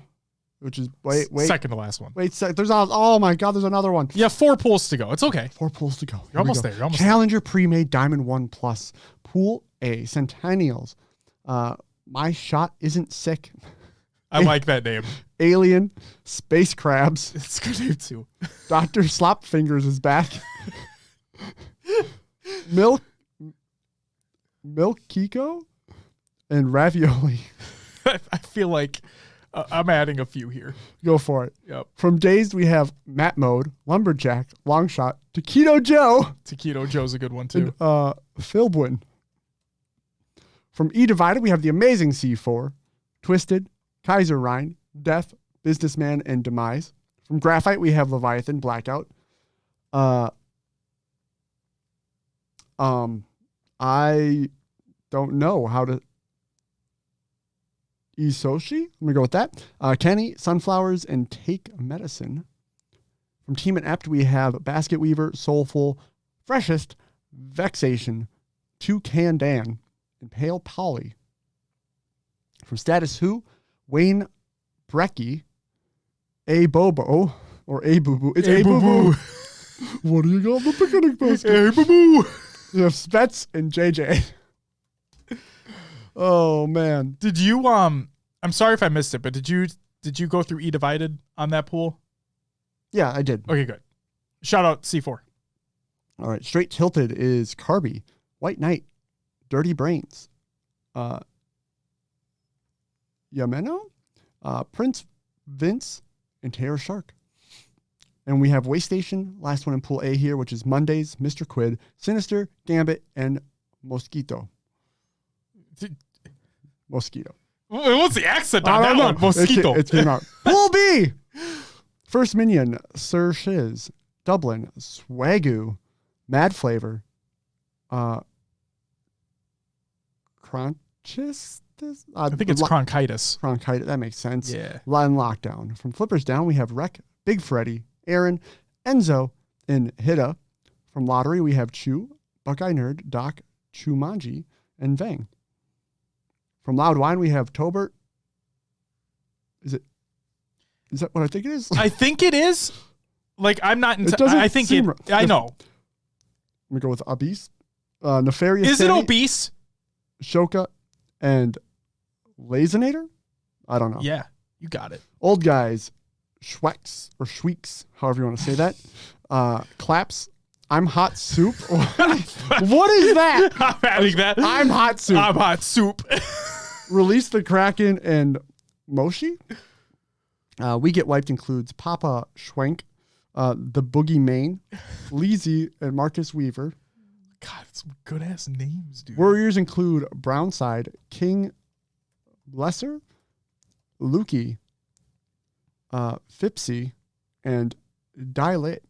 which is wait. Second to last one. Oh my God, there's another one. Yeah, 4 pools to go. It's okay. 4 pools to go. You're almost there. Challenger pre-made Diamond 1 Plus. Pool A, Centennials. My Shot Isn't Sick. I like that name. Alien, Space Crabs. It's a good name too. Dr. Slopfingers is back. Milk Kiko, and Ravioli. I feel like I'm adding a few here. Go for it. Yep. From Dazed, we have Matt Mode, Lumberjack, Longshot, Taquito Joe. Taquito Joe's a good one too. And, Philbwin. From E Divided, we have the amazing C4, Twisted, Kaiser Rhine, Death, Businessman, and Demise. From Graphite, we have Leviathan, Blackout. I don't know how to. Isoshi? I'm going to go with that. Kenny, Sunflowers, and Take Medicine. From Team Inept, we have Basket Weaver, Soulful, Freshest, Vexation, Toucan Dan, and Pale Polly. From Status Who, Wayne Brecky, A Bobo, or A Boo Boo. It's A Boo Boo. What do you got on the picnic basket? A Boo Boo. You have Spets and JJ. Oh man. Did you I'm sorry if I missed it, but did you go through E Divided on that pool? Yeah, I did. Okay, good. Shout out C4. All right, Straight Tilted is Carby, White Knight, Dirty Brains, Yameno, Prince Vince, and Terror Shark. And we have Waste Station, last one in Pool A here, which is Mondays, Mr. Quid, Sinister, Gambit, and Mosquito. Mosquito. What's the accent on that one? Mosquito. It came out. Pool B! First Minion, Sir Shiz, Dublin, Swagoo, Mad Flavor, Cronchis? I think it's Cronchitis. Cronchitis, that makes sense. Yeah. Line Lockdown. From Flippers Down, we have Wreck, Big Freddy, Aaron, Enzo, and Hida. From Lottery, we have Chew, Buckeye Nerd, Doc, Chumanji, and Vang. From Loud Wine, we have Tobert. Is that what I think it is? I think it is. Like, I'm not. I think it. I know. Let me go with Obese. Nefarious. Is it Obese? Shoka and Lazinator? I don't know. Yeah, you got it. Old Guys, Schwex or Schweeks, however you want to say that. Claps. I'm Hot Soup. What is that? I'm having that. I'm Hot Soup. I'm Hot Soup. Release the Kraken and Moshi. We Get Wiped includes Papa Schwenk, the Boogie Main, Leezy, and Marcus Weaver. God, some good ass names, dude. Warriors include Brownside, King Lesser, Lukey, Fipsy, and Dilate.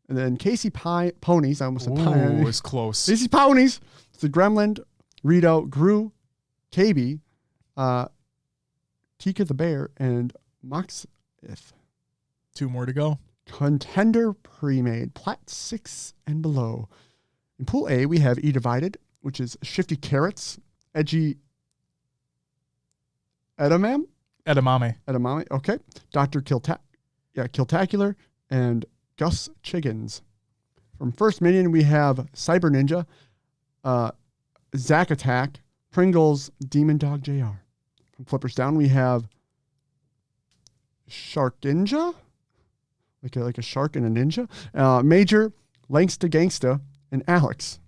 And then Casey Ponies. I almost said Pie. Ooh, it's close. Casey Ponies. It's the Gremlin, Rito, Gru, KB, Tika the Bear, and Moxith. 2 more to go. Contender pre-made, Plat 6 and below. In Pool A, we have E Divided, which is Shifty Carrots, Edgy Edamame, okay. Dr. Kiltacular, and Gus Chiggins. From First Minion, we have Cyber Ninja, Zack Attack, Pringles, Demon Dog JR. From Flippers Down, we have Shark Ninja, like a shark and a ninja. Major, Langsta Gangsta, and Alex.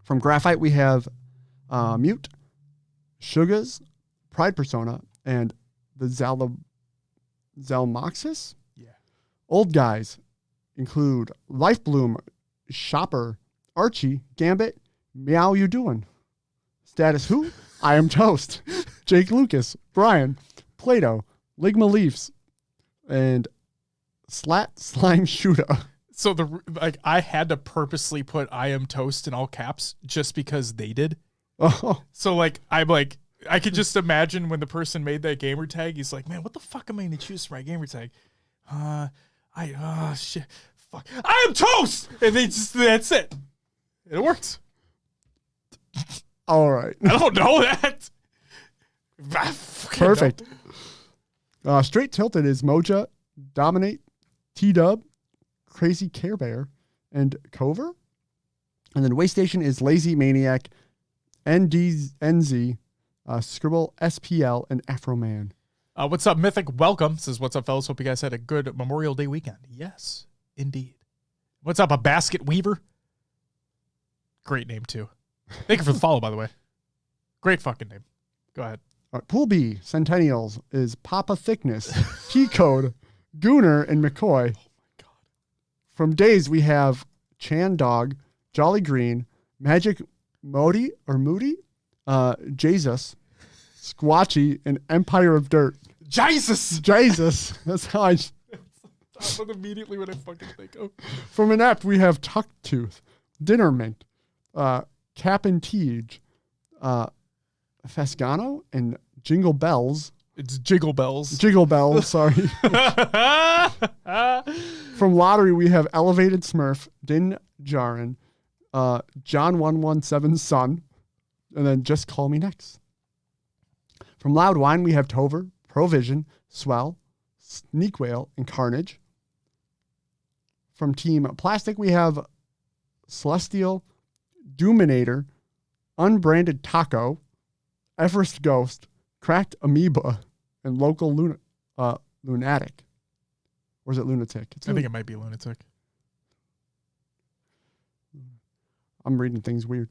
From Graphite, we have Mute, Sugas, Pride Persona, and the Zalmoxis. Yeah. Old Guys include Life Bloom, Shopper, Archie, Gambit, meow you doing? Status who? I am toast. Jake Lucas, Brian, Plato, Ligma Leafs, and Slat Slime Shooter. So I had to purposely put I am toast in all caps just because they did. Oh, So I could just imagine when the person made that gamer tag, he's like, man, what the fuck am I going to choose for my gamer tag? Shit, fuck. I am toast! And that's it. It works. all right. I don't know that. Perfect. Straight Tilted is Moja, Dominate, T-Dub, Crazy Care Bear, and Cover. And then Waystation is Lazy Maniac, NZ, Scribble, SPL, and Afro Man. What's up, Mythic? Welcome. Says, what's up, fellas? Hope you guys had a good Memorial Day weekend. Yes, indeed. What's up, a Basket Weaver? Great name, too. Thank you for the follow, by the way. Great fucking name. Go ahead. Pool B, Centennials, is Papa Thickness, T-Code, Gooner, and McCoy. Oh, my God. From Days, we have Chan Dog, Jolly Green, Magic Moody, Jesus, Squatchy, and Empire of Dirt. Jesus! That's how I... That's immediately what I fucking think of. From Inept, we have Tucktooth, Dinner Mint, Cap and Teej, Fescano, and Jingle Bells. It's Jiggle Bells. Jiggle Bells, sorry. From Lottery, we have Elevated Smurf, Din Jarin, John 117's son, and then Just Call Me Next. From Loud Wine, we have Tover, Provision, Swell, Sneak Whale, and Carnage. From Team Plastic, we have Celestial, Doominator, Unbranded Taco, Everest Ghost, Cracked Amoeba, and Local Lunatic. Or is it Lunatic? I think it might be Lunatic. I'm reading things weird.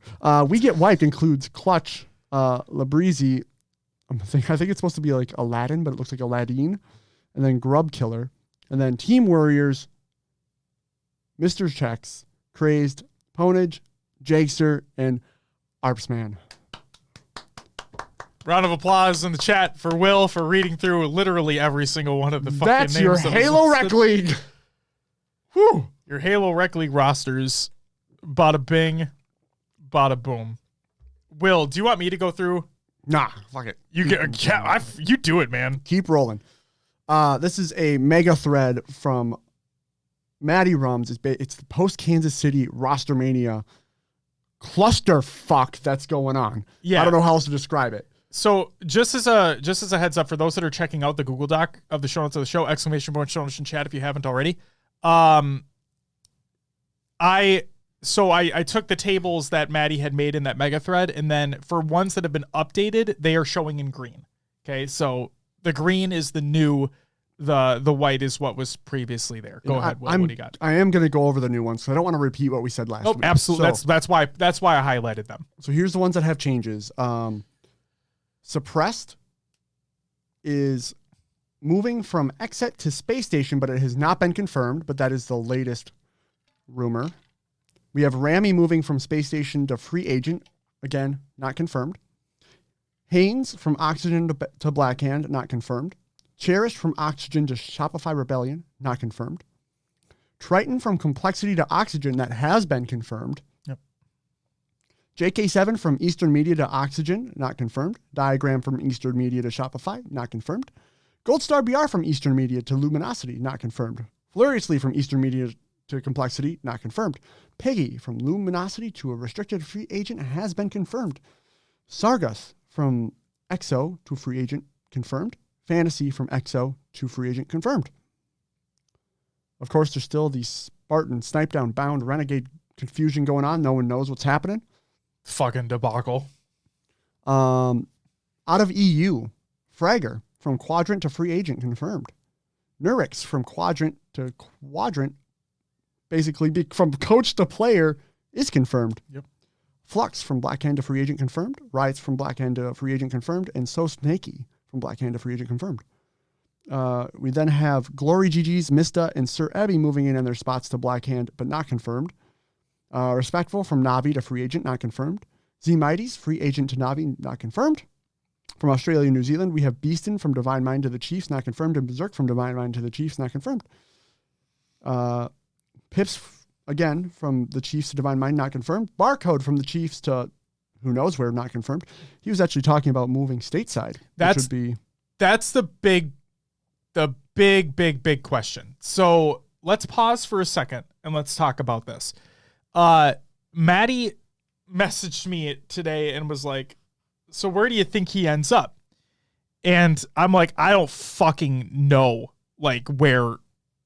We Get Wiped includes Clutch, Labreezy. I think it's supposed to be like Aladdin, but it looks like Aladdin. And then Grub Killer. And then Team Warriors, Mr. Checks, Crazed, Ponage, Jagster, and Arpsman. Round of applause in the chat for Will for reading through literally every single one of the fucking names. That's your Halo Rec League. Whew. Your Halo Rec League rosters. Bada bing, bada boom. Will, do you want me to go through? Nah, fuck it. You do it, man. Keep rolling. This is a mega thread from Maddie Rums. It's the post-Kansas City Rostermania clusterfuck that's going on. Yeah. I don't know how else to describe it. So just as a heads up for those that are checking out the Google Doc of the show notes of the show, exclamation point show notes in chat if you haven't already. I took the tables that Maddie had made in that mega thread, and then for ones that have been updated, they are showing in green. Okay, so the green is the new, the white is what was previously there. Go ahead, Will, what do you got? I am going to go over the new ones, so I don't want to repeat what we said last week. Absolutely. So, that's why I highlighted them. So here's the ones that have changes. Suppressed is moving from Exet to Space Station, but it has not been confirmed, but that is the latest rumor. We have Rami moving from Space Station to Free Agent. Again, not confirmed. Haynes from Oxygen to Blackhand, not confirmed. Cherish from Oxygen to Shopify Rebellion, not confirmed. Triton from Complexity to Oxygen, that has been confirmed. Yep. JK7 from Eastern Media to Oxygen, not confirmed. Diagram from Eastern Media to Shopify, not confirmed. Goldstar BR from Eastern Media to Luminosity, not confirmed. Furiously from Eastern Media to Complexity, not confirmed. Piggy from Luminosity to a restricted free agent has been confirmed. Sargus from EXO to free agent, confirmed. Fantasy from EXO to free agent, confirmed. Of course, there's still the Spartan Snipe Down Bound Renegade confusion going on. No one knows what's happening. Fucking debacle. Out of EU, Fragger from Quadrant to free agent, confirmed. Nurix from Quadrant to Quadrant, basically from coach to player, is confirmed. Yep. Flux from Blackhand to free agent, confirmed. Riots from Blackhand to free agent, confirmed. And So Snaky from Blackhand to free agent, confirmed. We then have Glory GG's, Mista, and Sir Abby moving in their spots to Blackhand, but not confirmed. Respectful from Navi to free agent, not confirmed. Z Mighties, free agent to Navi, not confirmed. From Australia and New Zealand, we have Beaston from Divine Mind to the Chiefs, not confirmed. And Berserk from Divine Mind to the Chiefs, not confirmed. Pips, again, from the Chiefs to Divine Mind, not confirmed. Barcode from the Chiefs to who knows where, not confirmed. He was actually talking about moving stateside. That's the big question. So let's pause for a second and let's talk about this. Maddie messaged me today and was like, so where do you think he ends up? And I'm like, I don't fucking know like where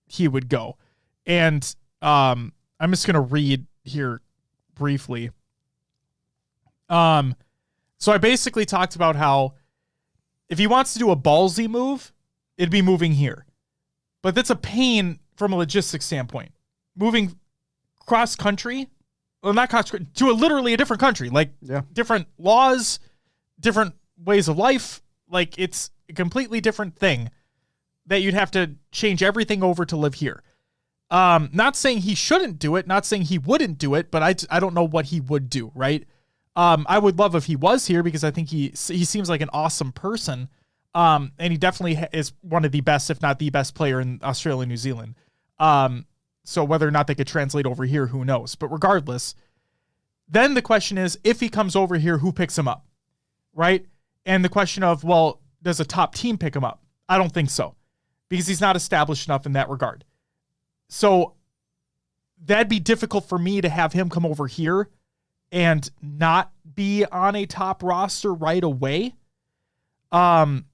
he would go. And I'm just going to read here briefly. So I basically talked about how if he wants to do a ballsy move, it'd be moving here. But that's a pain from a logistics standpoint. Moving cross country, well, not cross country, to literally a different country, like different laws, different ways of life. Like it's a completely different thing that you'd have to change everything over to live here. Not saying he shouldn't do it, not saying he wouldn't do it, but I don't know what he would do, right? I would love if he was here because I think he seems like an awesome person. And he definitely is one of the best, if not the best player in Australia and New Zealand. So whether or not they could translate over here, who knows? But regardless, then the question is, if he comes over here, who picks him up, right? And the question of, well, does a top team pick him up? I don't think so because he's not established enough in that regard. So that'd be difficult for me to have him come over here and not be on a top roster right away. And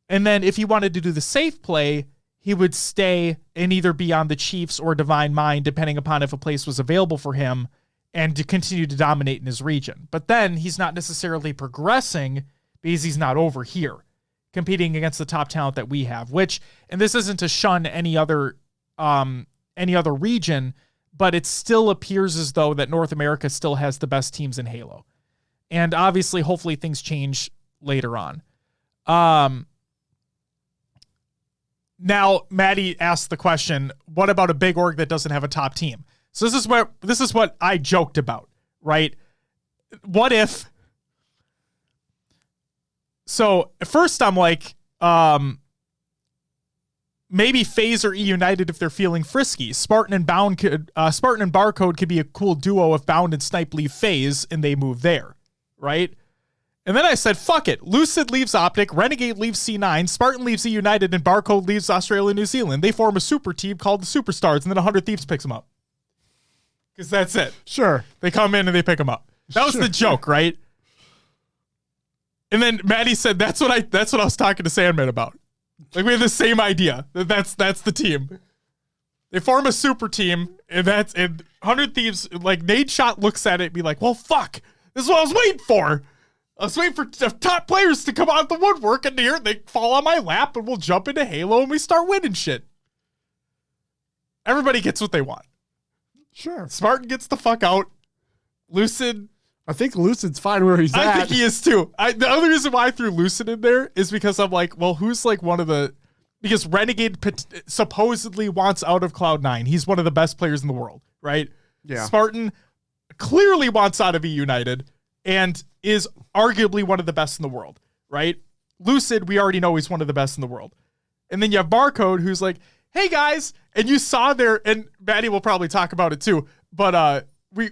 then if he wanted to do the safe play, he would stay and either be on the Chiefs or Divine Mind, depending upon if a place was available for him, and to continue to dominate in his region. But then he's not necessarily progressing because he's not over here competing against the top talent that we have, which, and this isn't to shun any other region, but it still appears as though that North America still has the best teams in Halo. And obviously, hopefully things change later on. Now, Maddie asked the question, what about a big org that doesn't have a top team? So this is what I joked about, right? What if... So at first I'm like, maybe FaZe or E United if they're feeling frisky. Spartan and Barcode could be a cool duo if Bound and Snipe leave FaZe and they move there, right? And then I said, fuck it. Lucid leaves Optic, Renegade leaves C9, Spartan leaves E United, and Barcode leaves Australia and New Zealand. They form a super team called the Superstars, and then 100 Thieves picks them up. Because that's it. Sure. They come in and they pick them up. That was the joke, right? And then Maddie said, that's what I was talking to Sandman about. Like, we have the same idea. That's the team. They form a super team, and 100 Thieves, like, Nade Shot looks at it and be like, well, fuck. This is what I was waiting for. I was waiting for top players to come out of the woodwork, and here they fall on my lap, and we'll jump into Halo, and we start winning shit. Everybody gets what they want. Sure. Spartan gets the fuck out. Lucid... I think Lucid's fine where he's at. I think he is too. The other reason why I threw Lucid in there is because I'm like, well, who's like one of the... Because Renegade supposedly wants out of Cloud9. He's one of the best players in the world, right? Yeah. Spartan clearly wants out of E United and is arguably one of the best in the world, right? Lucid, we already know he's one of the best in the world. And then you have Barcode, who's like, hey, guys, and you saw there, and Maddie will probably talk about it too, but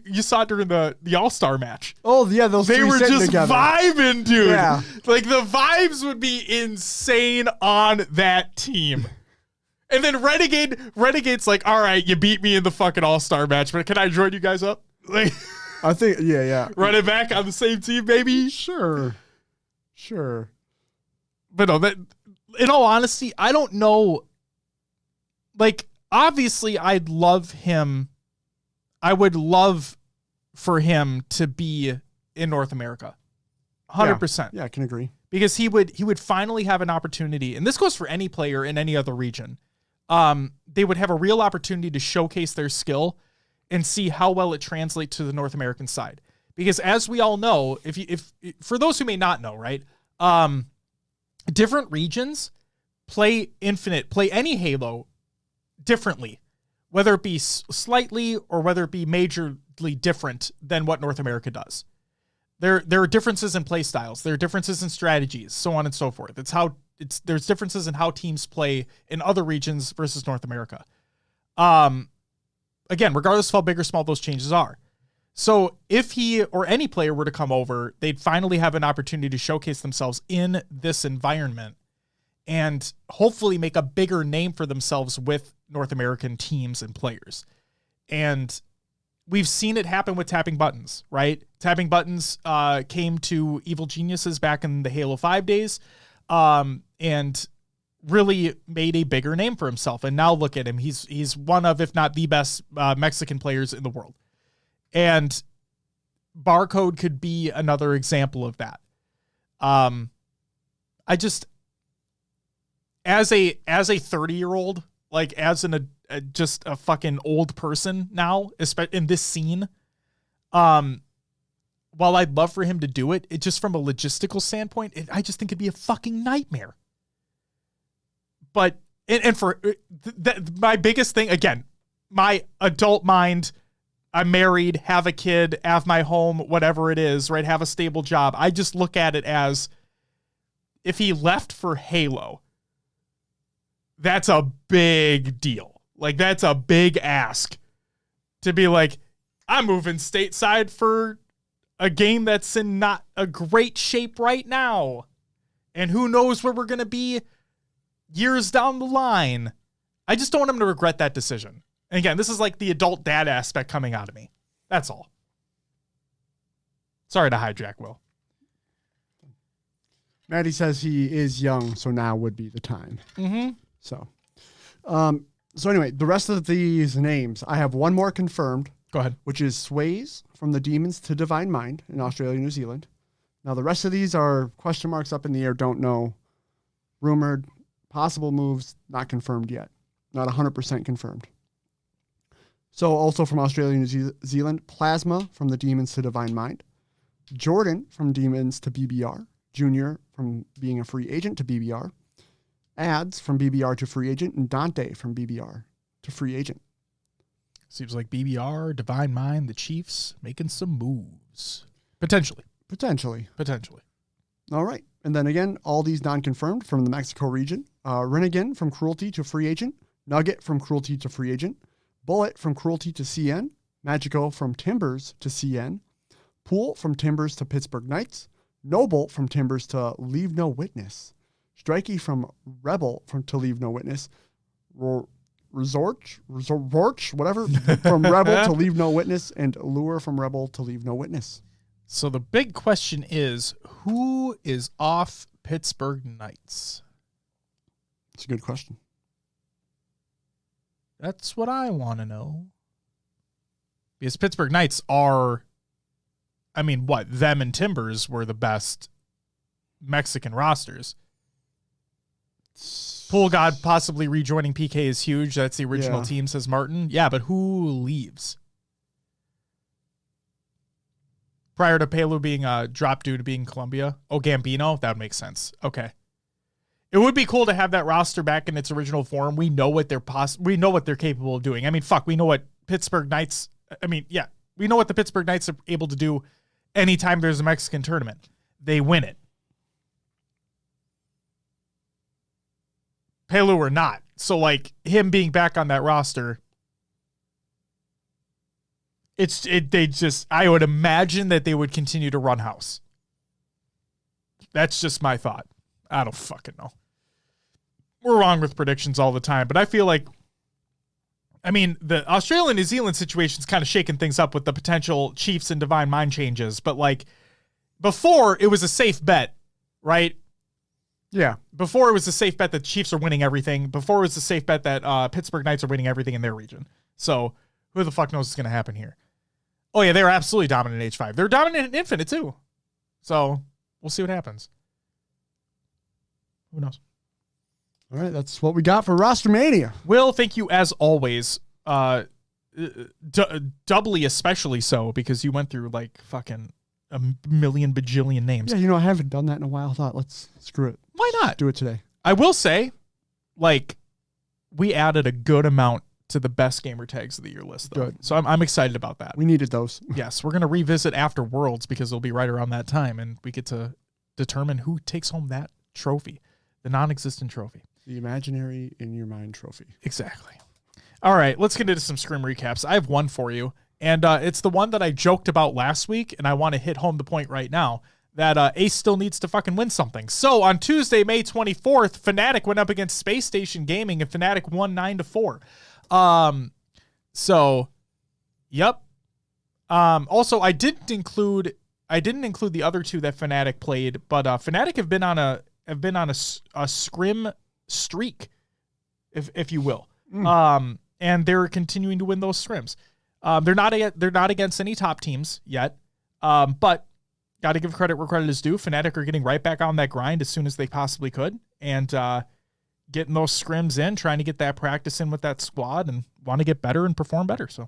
you saw it during the All-Star match. Oh, yeah, they were just together. Vibing, dude. Yeah. Like, the vibes would be insane on that team. And then Renegade's like, all right, you beat me in the fucking All-Star match, but can I join you guys up? Like, I think, yeah. Run it back on the same team, baby? Sure. But no, that, in all honesty, I don't know. Like, obviously, I'd love him. I would love for him to be in North America. 100%. Yeah, I can agree. Because he would finally have an opportunity, and this goes for any player in any other region. They would have a real opportunity to showcase their skill and see how well it translates to the North American side. Because as we all know, if for those who may not know, right? Different regions play any Halo differently. whether it be slightly or whether it be majorly different than what North America does. There are differences in play styles. There are differences in strategies, so on and so forth. There's differences in how teams play in other regions versus North America. Again, regardless of how big or small those changes are. So if he or any player were to come over, they'd finally have an opportunity to showcase themselves in this environment and hopefully make a bigger name for themselves with North American teams and players. And we've seen it happen with Tapping Buttons, right? Tapping Buttons came to Evil Geniuses back in the Halo 5 days and really made a bigger name for himself. And now look at him. He's one of, if not the best Mexican players in the world. And Barcode could be another example of that. I just, as a 30-year-old, like as just a fucking old person now, especially in this scene, while I'd love for him to do it, it just from a logistical standpoint, I just think it'd be a fucking nightmare. But, and for my biggest thing, again, my adult mind, I'm married, have a kid, have my home, whatever it is, right? Have a stable job. I just look at it as if he left for Halo, that's a big deal. Like, that's a big ask to be like, I'm moving stateside for a game that's in not a great shape right now. And who knows where we're going to be years down the line. I just don't want him to regret that decision. And again, this is like the adult dad aspect coming out of me. That's all. Sorry to hijack, Will. Maddie says he is young, so now would be the time. Mm-hmm. So anyway, the rest of these names, I have one more confirmed. Go ahead. Which is Sways from the Demons to Divine Mind in Australia, New Zealand. Now, the rest of these are question marks up in the air, don't know. Rumored, possible moves, not confirmed yet. Not 100% confirmed. So also from Australia, New Zealand, Plasma from the Demons to Divine Mind. Jordan from Demons to BBR. Junior from being a free agent to BBR. Ads from BBR to free agent. And Dante from BBR to free agent. Seems like BBR, Divine Mind, the Chiefs making some moves. Potentially. All right. And then again, all these non-confirmed from the Mexico region. Renegin from Cruelty to free agent. Nugget from Cruelty to free agent. Bullet from Cruelty to CN. Magico from Timbers to CN. Pool from Timbers to Pittsburgh Knights. Noble from Timbers to Leave No Witness. Strikey from Rebel to Leave No Witness. Resort, whatever, from Rebel to Leave No Witness. And Lure from Rebel to Leave No Witness. So the big question is, who is off Pittsburgh Knights? It's a good question. That's what I want to know. Because Pittsburgh Knights are, I mean, what? Them and Timbers were the best Mexican rosters. Pool God possibly rejoining PK is huge. That's the original team, says Martin. Yeah, but who leaves? Prior to Pelu being dropped due to being Colombia. Oh, Gambino? That would make sense. Okay. It would be cool to have that roster back in its original form. We know what they're capable of doing. I mean, fuck, we know what Pittsburgh Knights, we know what the Pittsburgh Knights are able to do anytime there's a Mexican tournament. They win it. Pelu or not. So, like, him being back on that roster, I would imagine that they would continue to run house. That's just my thought. I don't fucking know. We're wrong with predictions all the time, but I feel like, I mean, the Australia and New Zealand situation's kind of shaking things up with the potential Chiefs and Divine Mind changes, but like before it was a safe bet, right? Yeah. Before it was a safe bet that Chiefs are winning everything. Before it was a safe bet that Pittsburgh Knights are winning everything in their region. So who the fuck knows what's going to happen here? Oh yeah, they were absolutely dominant in H5. They're dominant in Infinite too. So we'll see what happens. Who knows? All right, that's what we got for Rostermania. Will, thank you as always. Doubly especially so because you went through like fucking a million bajillion names. Yeah, I haven't done that in a while. I thought, let's screw it. Why not? Do it today. I will say, like, we added a good amount to the best gamer tags of the year list, though. Good. So I'm excited about that. We needed those. Yes, we're going to revisit after Worlds because it'll be right around that time, and we get to determine who takes home that trophy, the non-existent trophy. The imaginary in your mind trophy. Exactly. All right, let's get into some scrim recaps. I have one for you, and it's the one that I joked about last week, and I want to hit home the point right now that Ace still needs to fucking win something. So on Tuesday, May 24th, Fnatic went up against Space Station Gaming, and Fnatic won 9-4. So, yep. Also, I didn't include the other two that Fnatic played, but Fnatic have been on a scrim streak, if you will. And they're continuing to win those scrims. They're not against any top teams yet. But got to give credit where credit is due. Fnatic are getting right back on that grind as soon as they possibly could, and getting those scrims in, trying to get that practice in with that squad, and want to get better and perform better. So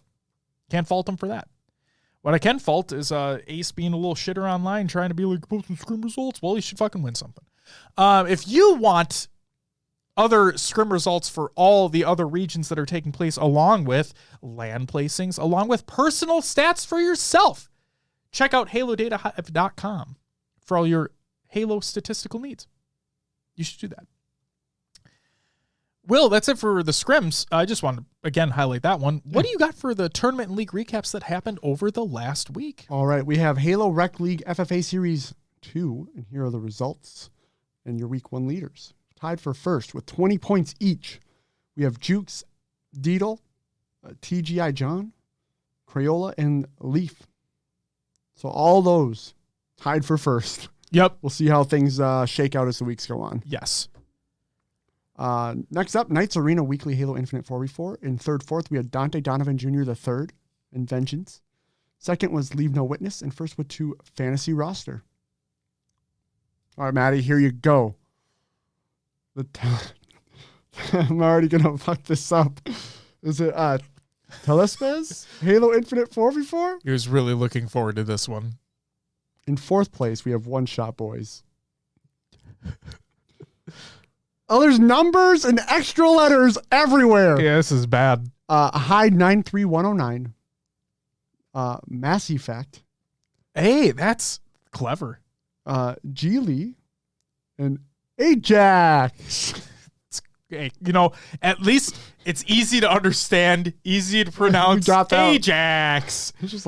can't fault them for that. What I can fault is Ace being a little shitter online, trying to be like, post some scrim results. Well, he should fucking win something. If you want other scrim results for all the other regions that are taking place, along with LAN placings, along with personal stats for yourself, check out halodatahive.com for all your Halo statistical needs. You should do that. Will, that's it for the scrims. I just want to, again, highlight that one. What do you got for the tournament and league recaps that happened over the last week? All right, we have Halo Rec League FFA Series 2, and here are the results and your week 1 leaders. Tied for first with 20 points each. We have Jukes, Deedle, TGI John, Crayola, and Leaf. So all those tied for first. Yep. We'll see how things shake out as the weeks go on. Yes. Next up, Knights Arena Weekly Halo Infinite 4v4. In fourth, we had Dante Donovan Jr. the third in Vengeance. Second was Leave No Witness, and first with 2 Fantasy Roster. All right, Maddie, here you go. I'm already going to fuck this up. Is it Telespes? Halo Infinite 4v4? He was really looking forward to this one. In fourth place, we have One Shot Boys. Oh, there's numbers and extra letters everywhere. Yeah, this is bad. Hyde 93109. Mass Effect. Hey, that's clever. Geely. And Ajax. Hey, at least it's easy to understand, easy to pronounce. Got that. Ajax. There's just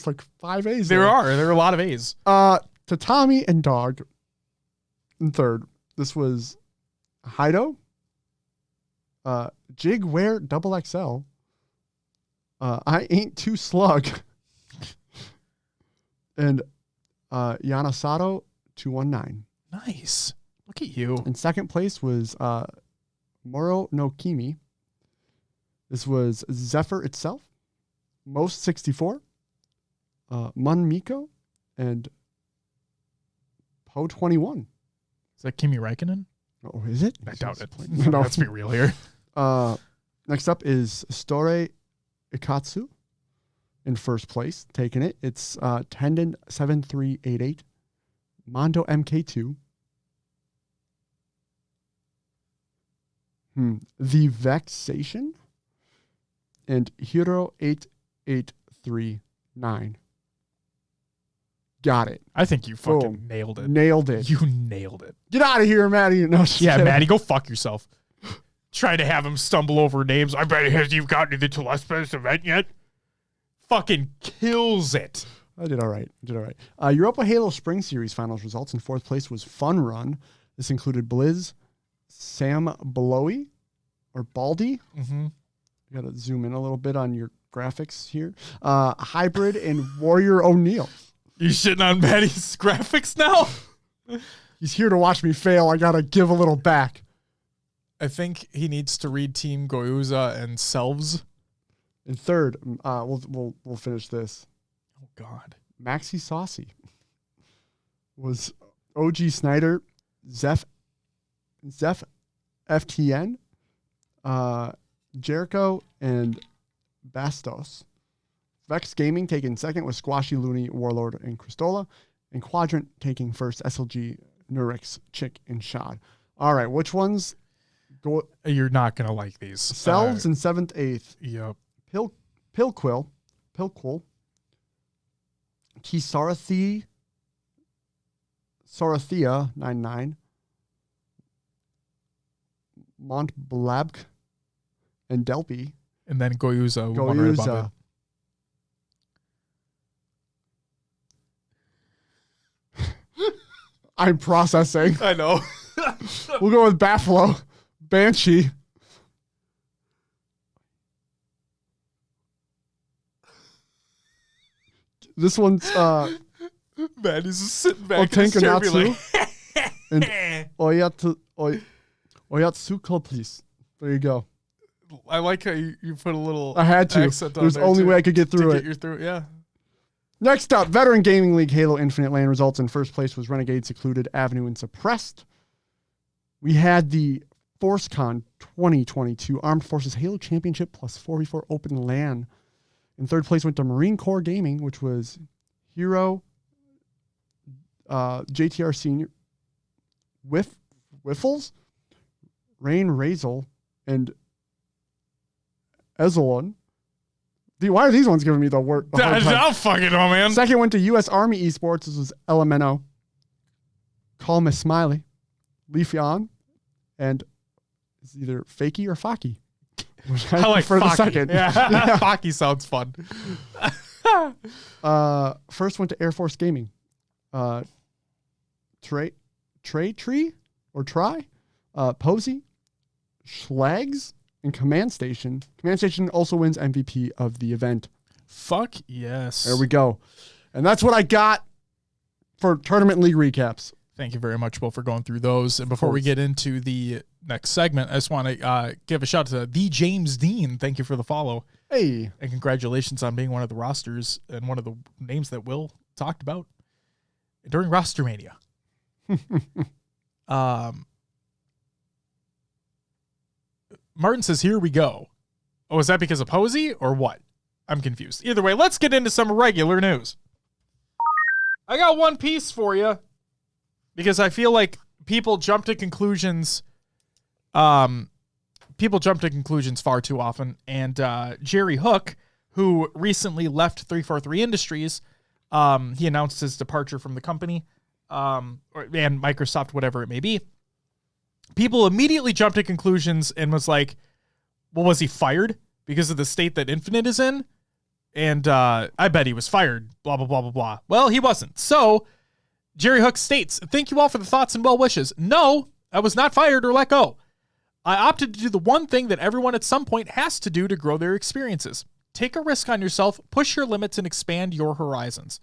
like 5 A's. There are a lot of A's. Tatami and Dog. In third, this was Hido. Jigware Double XL. I Ain't Too Slug. And Yanasato 219. Nice. Look at you. In second place was Moro no Kimi. This was Zephyr itself. Most 64. Mun Miko and Po 21. Is that Kimi Räikkönen? Oh, is it? I doubt it. No. Let's be real here. Next up is Store Ikatsu in first place, taking it. It's Tendon 7388, Mondo MK2, The Vexation, and Hero 8839. Got it. I think you fucking nailed it. Nailed it. You nailed it. Get out of here, Maddie. No, just Yeah, kidding. Maddie, go fuck yourself. Trying to have him stumble over names. I bet has you gotten to the Telespes event yet? Fucking kills it. I did all right. Europa Halo Spring Series finals results. In fourth place was Fun Run. This included Blizz, Sam Blowy, or Baldy. Mm-hmm. You got to zoom in a little bit on your graphics here. Hybrid and Warrior O'Neal. You shitting on Maddie's graphics now? He's here to watch me fail. I got to give a little back. I think he needs to read Team Goyuza and Selves. In third, we'll finish this. Oh, God. Maxi Saucy was OG Snyder, Zeph FTN, Jericho, and Bastos. Vex Gaming taking second with Squashy, Looney, Warlord, and Cristola. And Quadrant taking first, SLG, Nurix, Chick, and Shad. All right, which ones You're not going to like these. Selves in 7th, 8th. Yep. Pilquil. Sorathea 9-9. Montblabk and Delpy. And then Goyuza. One right above it. I'm processing. I know. We'll go with Buffalo. Banshee. This one's Man, he's just sitting back in his chair be like, and Oyatsuko, please. There you go. I like how you put a little I had to. accent on There's there only too, way I could get through it. Yeah. Next up, Veteran Gaming League Halo Infinite Land results. In first place was Renegade, Secluded, Avenue, and Suppressed. We had the ForceCon 2022 Armed Forces Halo Championship plus 4v4 Open LAN. In third place went to Marine Corps Gaming, which was Hero, JTR Senior, Wiffles, Rain Razel, and Ezelon. Why are these ones giving me the word? I don't fucking know, man. Second went to U.S. Army Esports. This was Elemento, Call Miss Smiley, Leaf Yon, and it's either Fakey or Faki. I like for the Faki. second. Yeah. Faki sounds fun. First went to Air Force Gaming. Tree, Posey, Schlags, and Command Station. Command Station also wins MVP of the event. Fuck yes. There we go. And that's what I got for tournament league recaps. Thank you very much, Will, for going through those. And before we get into the next segment, I just want to give a shout out to the James Dean. Thank you for the follow. Hey. And congratulations on being one of the rosters and one of the names that Will talked about during Rostermania. Martin says, here we go. Oh, is that because of Posey or what? I'm confused. Either way, let's get into some regular news. I got one piece for you because I feel like people jump to conclusions. People jump to conclusions far too often. And Jerry Hook, who recently left 343 Industries, he announced his departure from the company, and Microsoft, whatever it may be. People immediately jumped to conclusions and was like, well, was he fired because of the state that Infinite is in? And I bet he was fired, blah, blah, blah, blah, blah. Well, he wasn't. So Jerry Hook states, thank you all for the thoughts and well wishes. No, I was not fired or let go. I opted to do the one thing that everyone at some point has to do to grow their experiences. Take a risk on yourself, push your limits, and expand your horizons.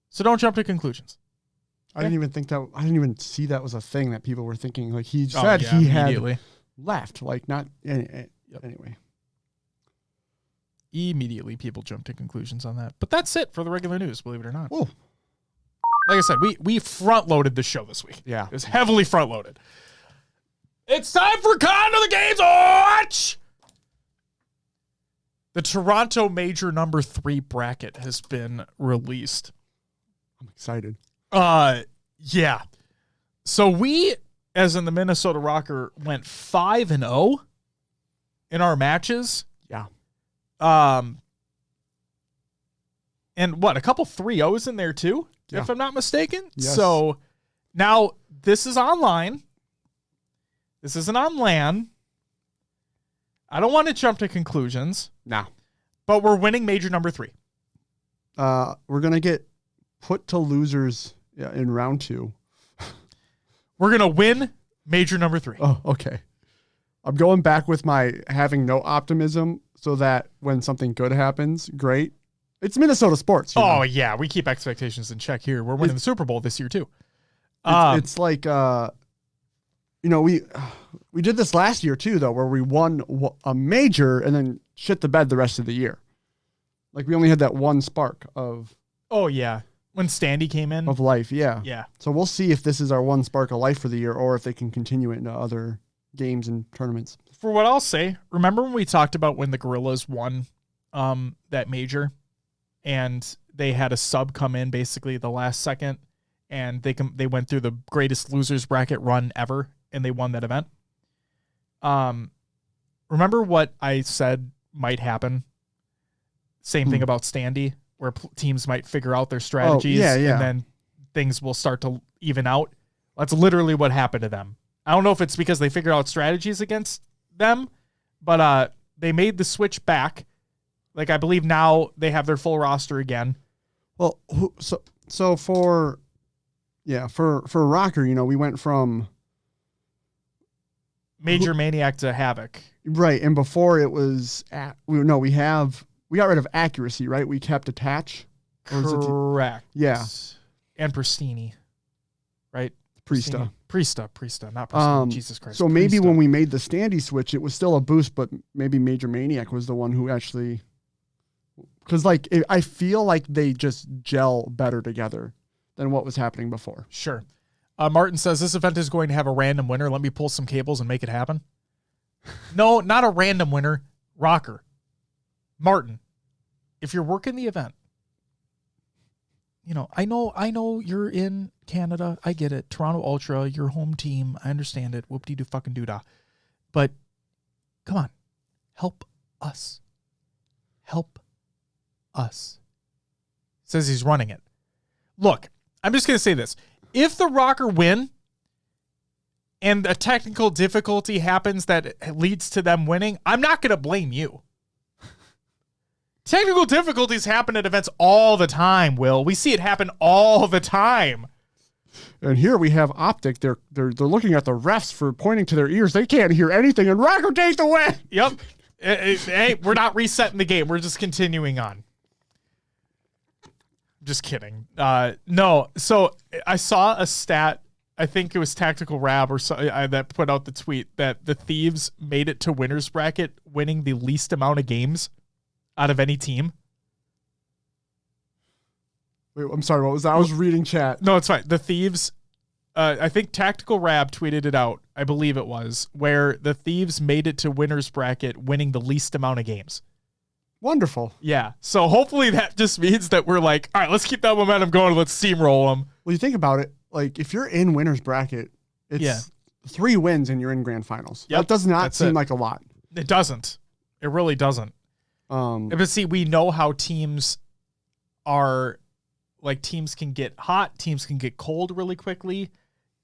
So don't jump to conclusions. I didn't even see that was a thing that people were thinking. Like he said he had left. Like not anyway. Immediately people jump to conclusions on that. But that's it for the regular news, believe it or not. Whoa. Like I said, we front loaded the show this week. Yeah. It was heavily front loaded. It's time for Con of the Games Watch! The Toronto Major number 3 bracket has been released. I'm excited. Yeah. So we, as in the Minnesota Rocker, went 5-0 in our matches. Yeah. And what, a couple 3-0s in there too, if I'm not mistaken? Yes. So now this is online. This isn't on LAN. I don't want to jump to conclusions. No. But we're winning Major number 3. We're going to get put to losers in round 2. We're going to win Major number 3. Oh, okay. I'm going back with my having no optimism so that when something good happens, great. It's Minnesota sports. Oh, yeah. We keep expectations in check here. We're winning the Super Bowl this year, too. It's like, we did this last year, too, though, where we won a major and then shit the bed the rest of the year. Like, we only had that one spark of... Oh, yeah. When Standy came in. Of life, yeah. Yeah. So we'll see if this is our one spark of life for the year or if they can continue it into other games and tournaments. For what I'll say, remember when we talked about when the Gorillas won that major and they had a sub come in basically the last second and they went through the greatest losers bracket run ever and they won that event? Remember what I said might happen? Same thing about Standy, where teams might figure out their strategies and then things will start to even out. That's literally what happened to them. I don't know if it's because they figured out strategies against them, but they made the switch back. Like, I believe now they have their full roster again. Well, so for Rocker, we went from Major Maniac to Havoc. Right, and before it was we got rid of accuracy, right? We kept attach. Correct. Yeah. And Pristini, right? Prista, not Pristini. Jesus Christ. So maybe when we made the Standy switch, it was still a boost, but maybe Major Maniac was the one who actually, because I feel like they just gel better together than what was happening before. Sure. Martin says this event is going to have a random winner. Let me pull some cables and make it happen. No, not a random winner. Rocker. Martin, if you're working the event, I know you're in Canada. I get it. Toronto Ultra, your home team. I understand it. Whoop-de-doo fucking doo-dah. But come on. Help us. Help us. Says he's running it. Look, I'm just going to say this. If the Rocker win and a technical difficulty happens that leads to them winning, I'm not going to blame you. Technical difficulties happen at events all the time, Will. We see it happen all the time. And here we have Optic. They're looking at the refs for pointing to their ears. They can't hear anything, and Rocker takes the win. Yep. Hey, we're not resetting the game. We're just continuing on. Just kidding. No. So I saw a stat. I think it was Tactical Rab or so, that put out the tweet that the Thieves made it to winner's bracket, winning the least amount of games out of any team. Wait, I'm sorry. What was that? I was reading chat. No, it's fine. The Thieves, I think Tactical Rab tweeted it out. I believe it was where the Thieves made it to winner's bracket, winning the least amount of games. Wonderful. Yeah. So hopefully that just means that we're like, all right, let's keep that momentum going. Let's steamroll them. Well, you think about it. Like, if you're in winner's bracket, it's 3 wins and you're in grand finals. Yep. That does not seem like a lot. It doesn't. It really doesn't. But see, we know how teams are, like, teams can get hot, teams can get cold really quickly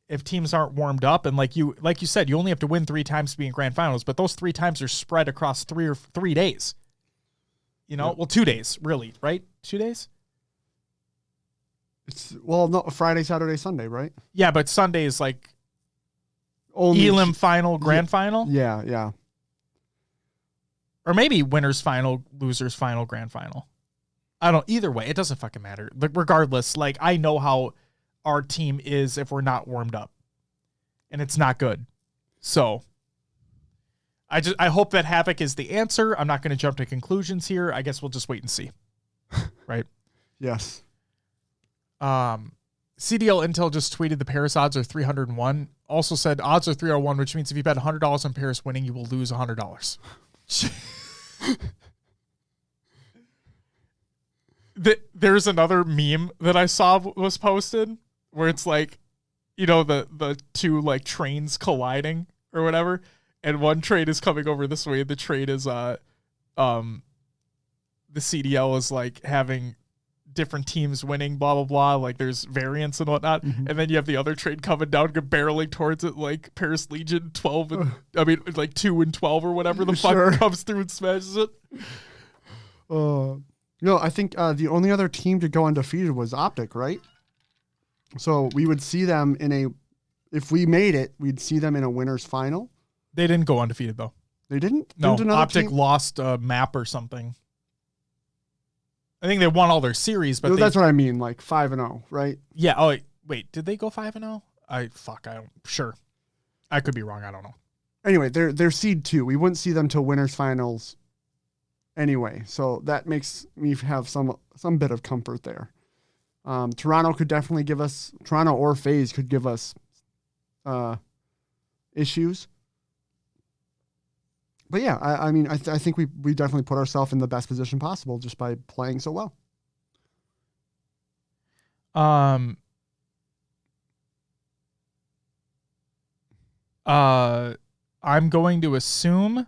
if teams aren't warmed up. And like you said, you only have to win 3 times to be in grand finals, but those 3 times are spread across 3 days. Well, 2 days, really, right? 2 days? Friday, Saturday, Sunday, right? Yeah, but Sunday is like Elam final, grand final? Yeah. Or maybe winner's final, loser's final, grand final. I don't, either way, it doesn't fucking matter. But regardless, like, I know how our team is if we're not warmed up. And it's not good. So I hope that Havoc is the answer. I'm not going to jump to conclusions here. I guess we'll just wait and see. Right? Yes. CDL Intel just tweeted the Paris odds are 301. Also said odds are 301, which means if you bet $100 on Paris winning, you will lose $100. There's another meme that I saw was posted where it's like, the 2 like trains colliding or whatever, and one train is coming over this way. The train is the CDL is like having different teams winning, blah blah blah. Like there's variants and whatnot, and then you have the other train coming down, barreling towards it, like Paris Legion 12 and like 2 and 12 or whatever the fuck comes through and smashes it. I think the only other team to go undefeated was Optic, right? So we would see them if we made it, we'd see them in a winner's final. They didn't go undefeated though. They didn't? No, Optic lost a map or something. I think they won all their series, but that's what I mean, like 5-0, right? Yeah. Oh, wait, did they go 5-0? Sure. I could be wrong. I don't know. Anyway, they're seed 2. We wouldn't see them till winners finals anyway. So that makes me have some bit of comfort there. Toronto could definitely give us, Toronto or FaZe could give us issues. But yeah, I think we definitely put ourselves in the best position possible just by playing so well. I'm going to assume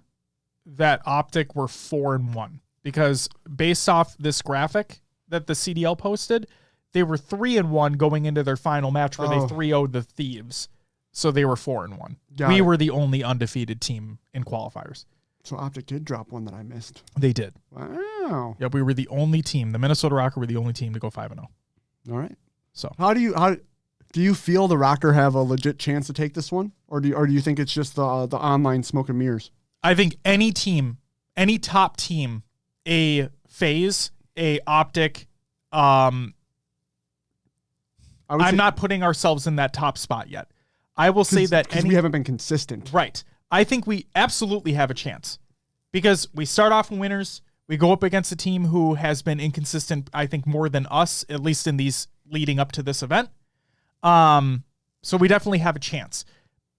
that Optic were 4-1 because based off this graphic that the CDL posted, they were 3-1 going into their final match where they 3-0'd the Thieves. So they were 4-1. We were the only undefeated team in qualifiers. So Optic did drop one that I missed. They did. Wow. Yep, we were the only team. The Minnesota Rocker were the only team to go 5-0. All right. So how do you feel the Rocker have a legit chance to take this one, or do you think it's just the online smoke and mirrors? I think any team, any top team, a FaZe, a Optic, I'm not putting ourselves in that top spot yet. I will say that we haven't been consistent. Right. I think we absolutely have a chance because we start off winners. We go up against a team who has been inconsistent, I think, more than us, at least in these leading up to this event. So we definitely have a chance.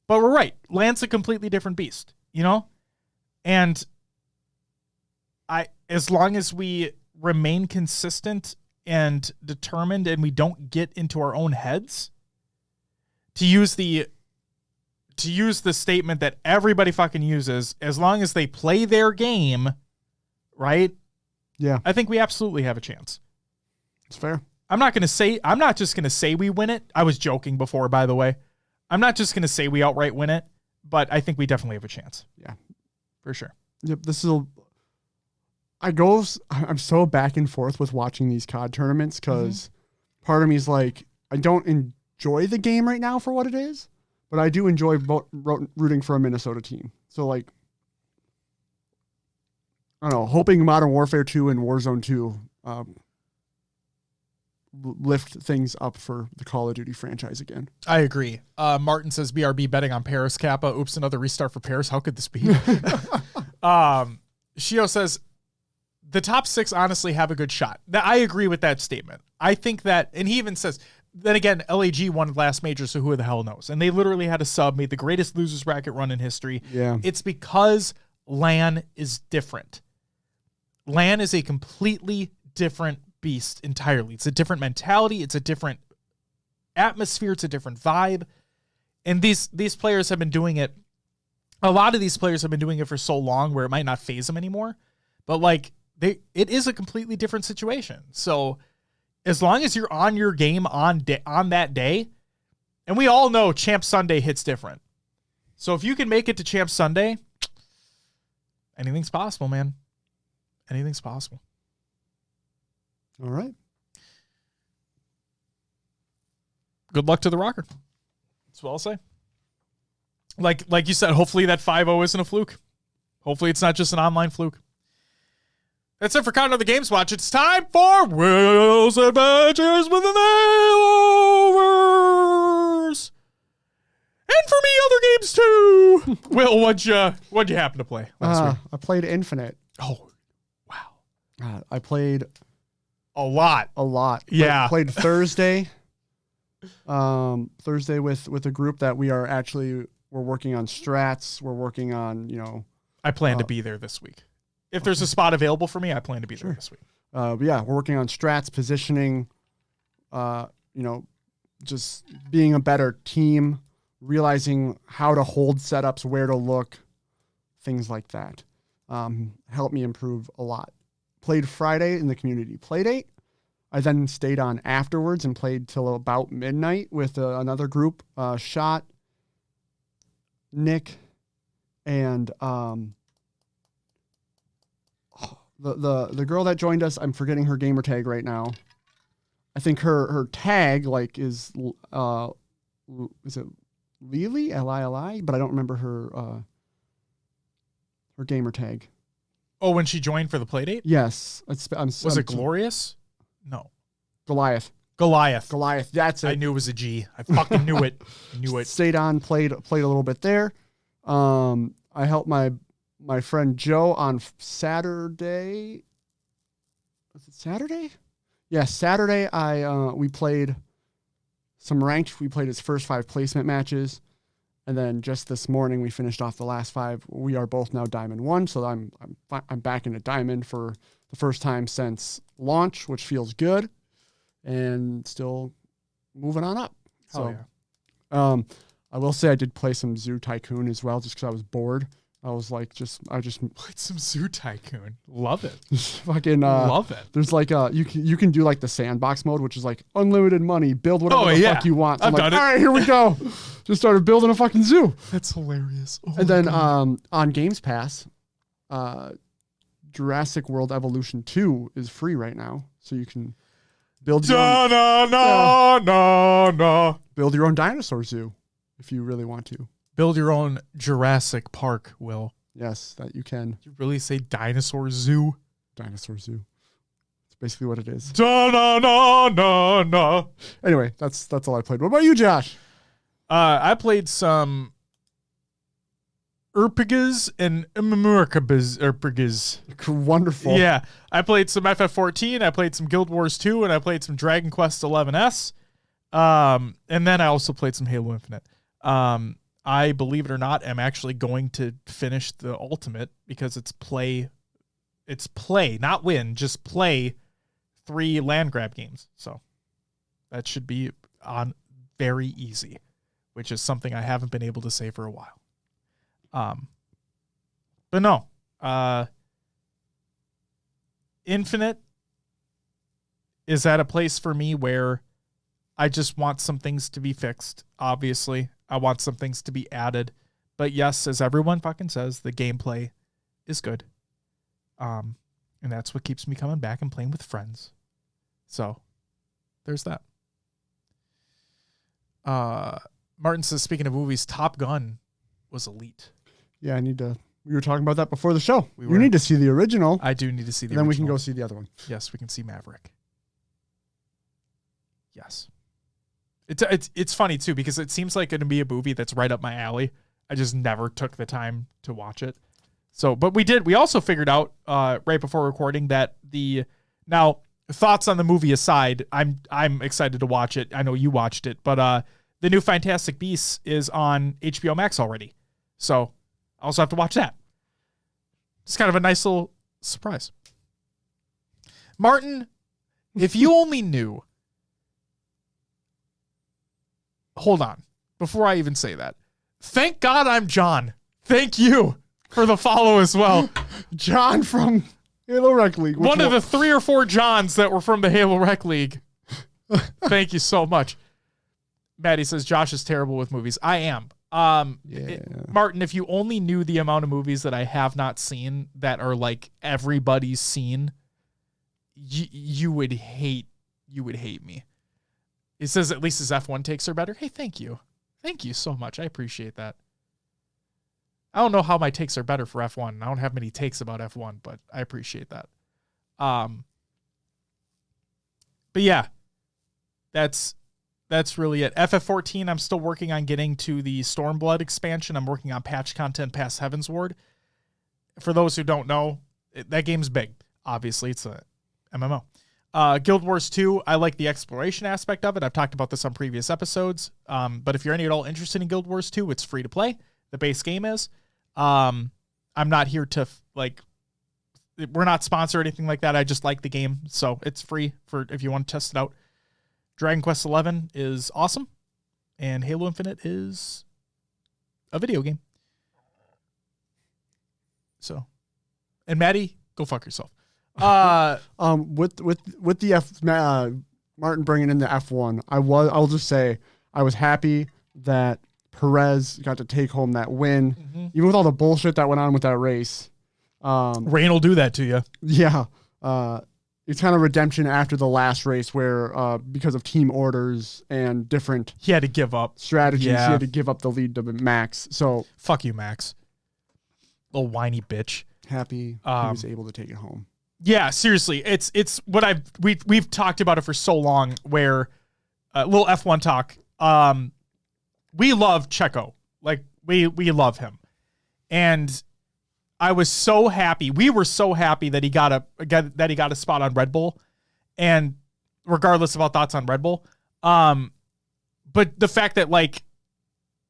But we're right. LAN's a completely different beast, you know? And as long as we remain consistent and determined and we don't get into our own heads, to use the statement that everybody fucking uses, as long as they play their game, right? Yeah. I think we absolutely have a chance. It's fair. I'm not just going to say we win it. I was joking before, by the way. I'm not just going to say we outright win it, but I think we definitely have a chance. Yeah. For sure. Yep. I'm so back and forth with watching these COD tournaments because part of me is like, I don't enjoy the game right now for what it is, but I do enjoy rooting for a Minnesota team. So like, I don't know, hoping Modern Warfare 2 and Warzone 2 lift things up for the Call of Duty franchise again. I agree. Martin says BRB betting on Paris Kappa. Oops, another restart for Paris. How could this be? Shio says the top 6 honestly have a good shot. I agree with that statement. I think that, and he even says, then again, LAG won last major, so who the hell knows? And they literally had a sub, made the greatest losers bracket run in history. Yeah. It's because LAN is different. LAN is a completely different beast entirely. It's a different mentality. It's a different atmosphere. It's a different vibe. And these players have been doing it. A lot of these players have been doing it for so long where it might not phase them anymore. But like it is a completely different situation. So as long as you're on your game on that day, and we all know Champ Sunday hits different. So if you can make it to Champ Sunday, anything's possible, man. Anything's possible. All right. Good luck to the Rocker. That's what I'll say. Like you said, hopefully that 5-0 isn't a fluke. Hopefully it's not just an online fluke. That's it for Count Other Games Watch. It's time for Will's Adventures with the Nailovers. And for me, other games too. Will, what'd you happen to play last week? I played Infinite. Oh, wow. I played a lot. Yeah. Played Thursday. Thursday with a group that we're working on strats. We're working on, I plan to be there this week. If there's a spot available for me, I plan to be there this week. But yeah, we're working on strats, positioning, just being a better team, realizing how to hold setups, where to look, things like that. Helped me improve a lot. Played Friday in the community playdate. I then stayed on afterwards and played till about midnight with another group, Shot, Nick, and the girl that joined us. I'm forgetting her gamer tag right now. I think her tag is it Lili, Lili, but I don't remember her gamer tag. Oh, when she joined for the playdate? Yes. Was it Glorious? No. Goliath. That's it. I knew it was a G. I fucking knew it. Stayed on, played a little bit there. I helped my friend Joe on Saturday. Was it Saturday? Yeah, Saturday we played some ranked. We played his first 5 placement matches. And then just this morning we finished off the last 5. We are both now Diamond 1, so I'm back into Diamond for the first time since launch, which feels good, and still moving on up. Hell so, yeah. I will say I did play some Zoo Tycoon as well, just because I was bored. I was like, I just played some Zoo Tycoon. Love it. Fucking love it. There's like you can do like the sandbox mode, which is like unlimited money, build whatever the fuck you want. So I've done it. All right, here we go. Just started building a fucking zoo. That's hilarious. Oh and then on Games Pass, Jurassic World Evolution 2 is free right now, so you can build your build your own dinosaur zoo if you really want to. Build your own Jurassic Park, Will. Yes, that you can. Did you really say dinosaur zoo? Dinosaur zoo. That's basically what it is. Anyway, that's all I played. What about you, Josh? I played some Erpigas and Erpigas. Wonderful. Yeah, I played some FF14, I played some Guild Wars 2, and I played some Dragon Quest 11S. And then I also played some Halo Infinite. I, believe it or not, am actually going to finish the Ultimate because it's play, not win, just play 3 land grab games. So that should be on very easy, which is something I haven't been able to say for a while. But no, Infinite is at a place for me where I just want some things to be fixed. Obviously, I want some things to be added, but yes, as everyone fucking says, the gameplay is good. And that's what keeps me coming back and playing with friends. So there's that. Martin says, speaking of movies, Top Gun was elite. Yeah, we were talking about that before the show. You need to see the original. I do need to see the original. original. Then we can go see the other one. Yes, we can see Maverick. Yes. It's funny, too, because it seems like it'd be a movie that's right up my alley. I just never took the time to watch it. So, but we also figured out right before recording that now, thoughts on the movie aside, I'm excited to watch it. I know you watched it, but the new Fantastic Beasts is on HBO Max already. So I also have to watch that. It's kind of a nice little surprise. Martin, if you only knew. Hold on. Before I even say that. Thank God I'm John. Thank you for the follow as well. John from Halo Rec League. One of the 3 or 4 Johns that were from the Halo Rec League. Thank you so much. Maddie says, Josh is terrible with movies. I am. Martin, if you only knew the amount of movies that I have not seen that are like everybody's seen, you would hate me. He says at least his F1 takes are better. Hey, thank you. Thank you so much. I appreciate that. I don't know how my takes are better for F1. I don't have many takes about F1, but I appreciate that. But yeah, that's really it. FF14, I'm still working on getting to the Stormblood expansion. I'm working on patch content past Heavensward. For those who don't know, that game's big. Obviously, it's a MMO. Guild Wars 2, I like the exploration aspect of it. I've talked about this on previous episodes. But if you're any at all interested in Guild Wars 2, it's free to play. The base game is. I'm not here to we're not sponsored or anything like that. I just like the game. So it's free for if you want to test it out. Dragon Quest 11 is awesome. And Halo Infinite is a video game. So, and Maddie, go fuck yourself. With the Martin bringing in the F1, I'll just say I was happy that Perez got to take home that win, even with all the bullshit that went on with that race. Rain will do that to you. Yeah. It's kind of redemption after the last race where, because of team orders and different he had to give up strategies, he had to give up the lead to Max. So fuck you, Max. Little whiny bitch. Happy he was able to take it home. Yeah, seriously, it's what we've talked about it for so long. Where little F1 talk. We love Checo, like we love him, and I was so happy. We were so happy that he got a spot on Red Bull, and regardless of our thoughts on Red Bull, but the fact that like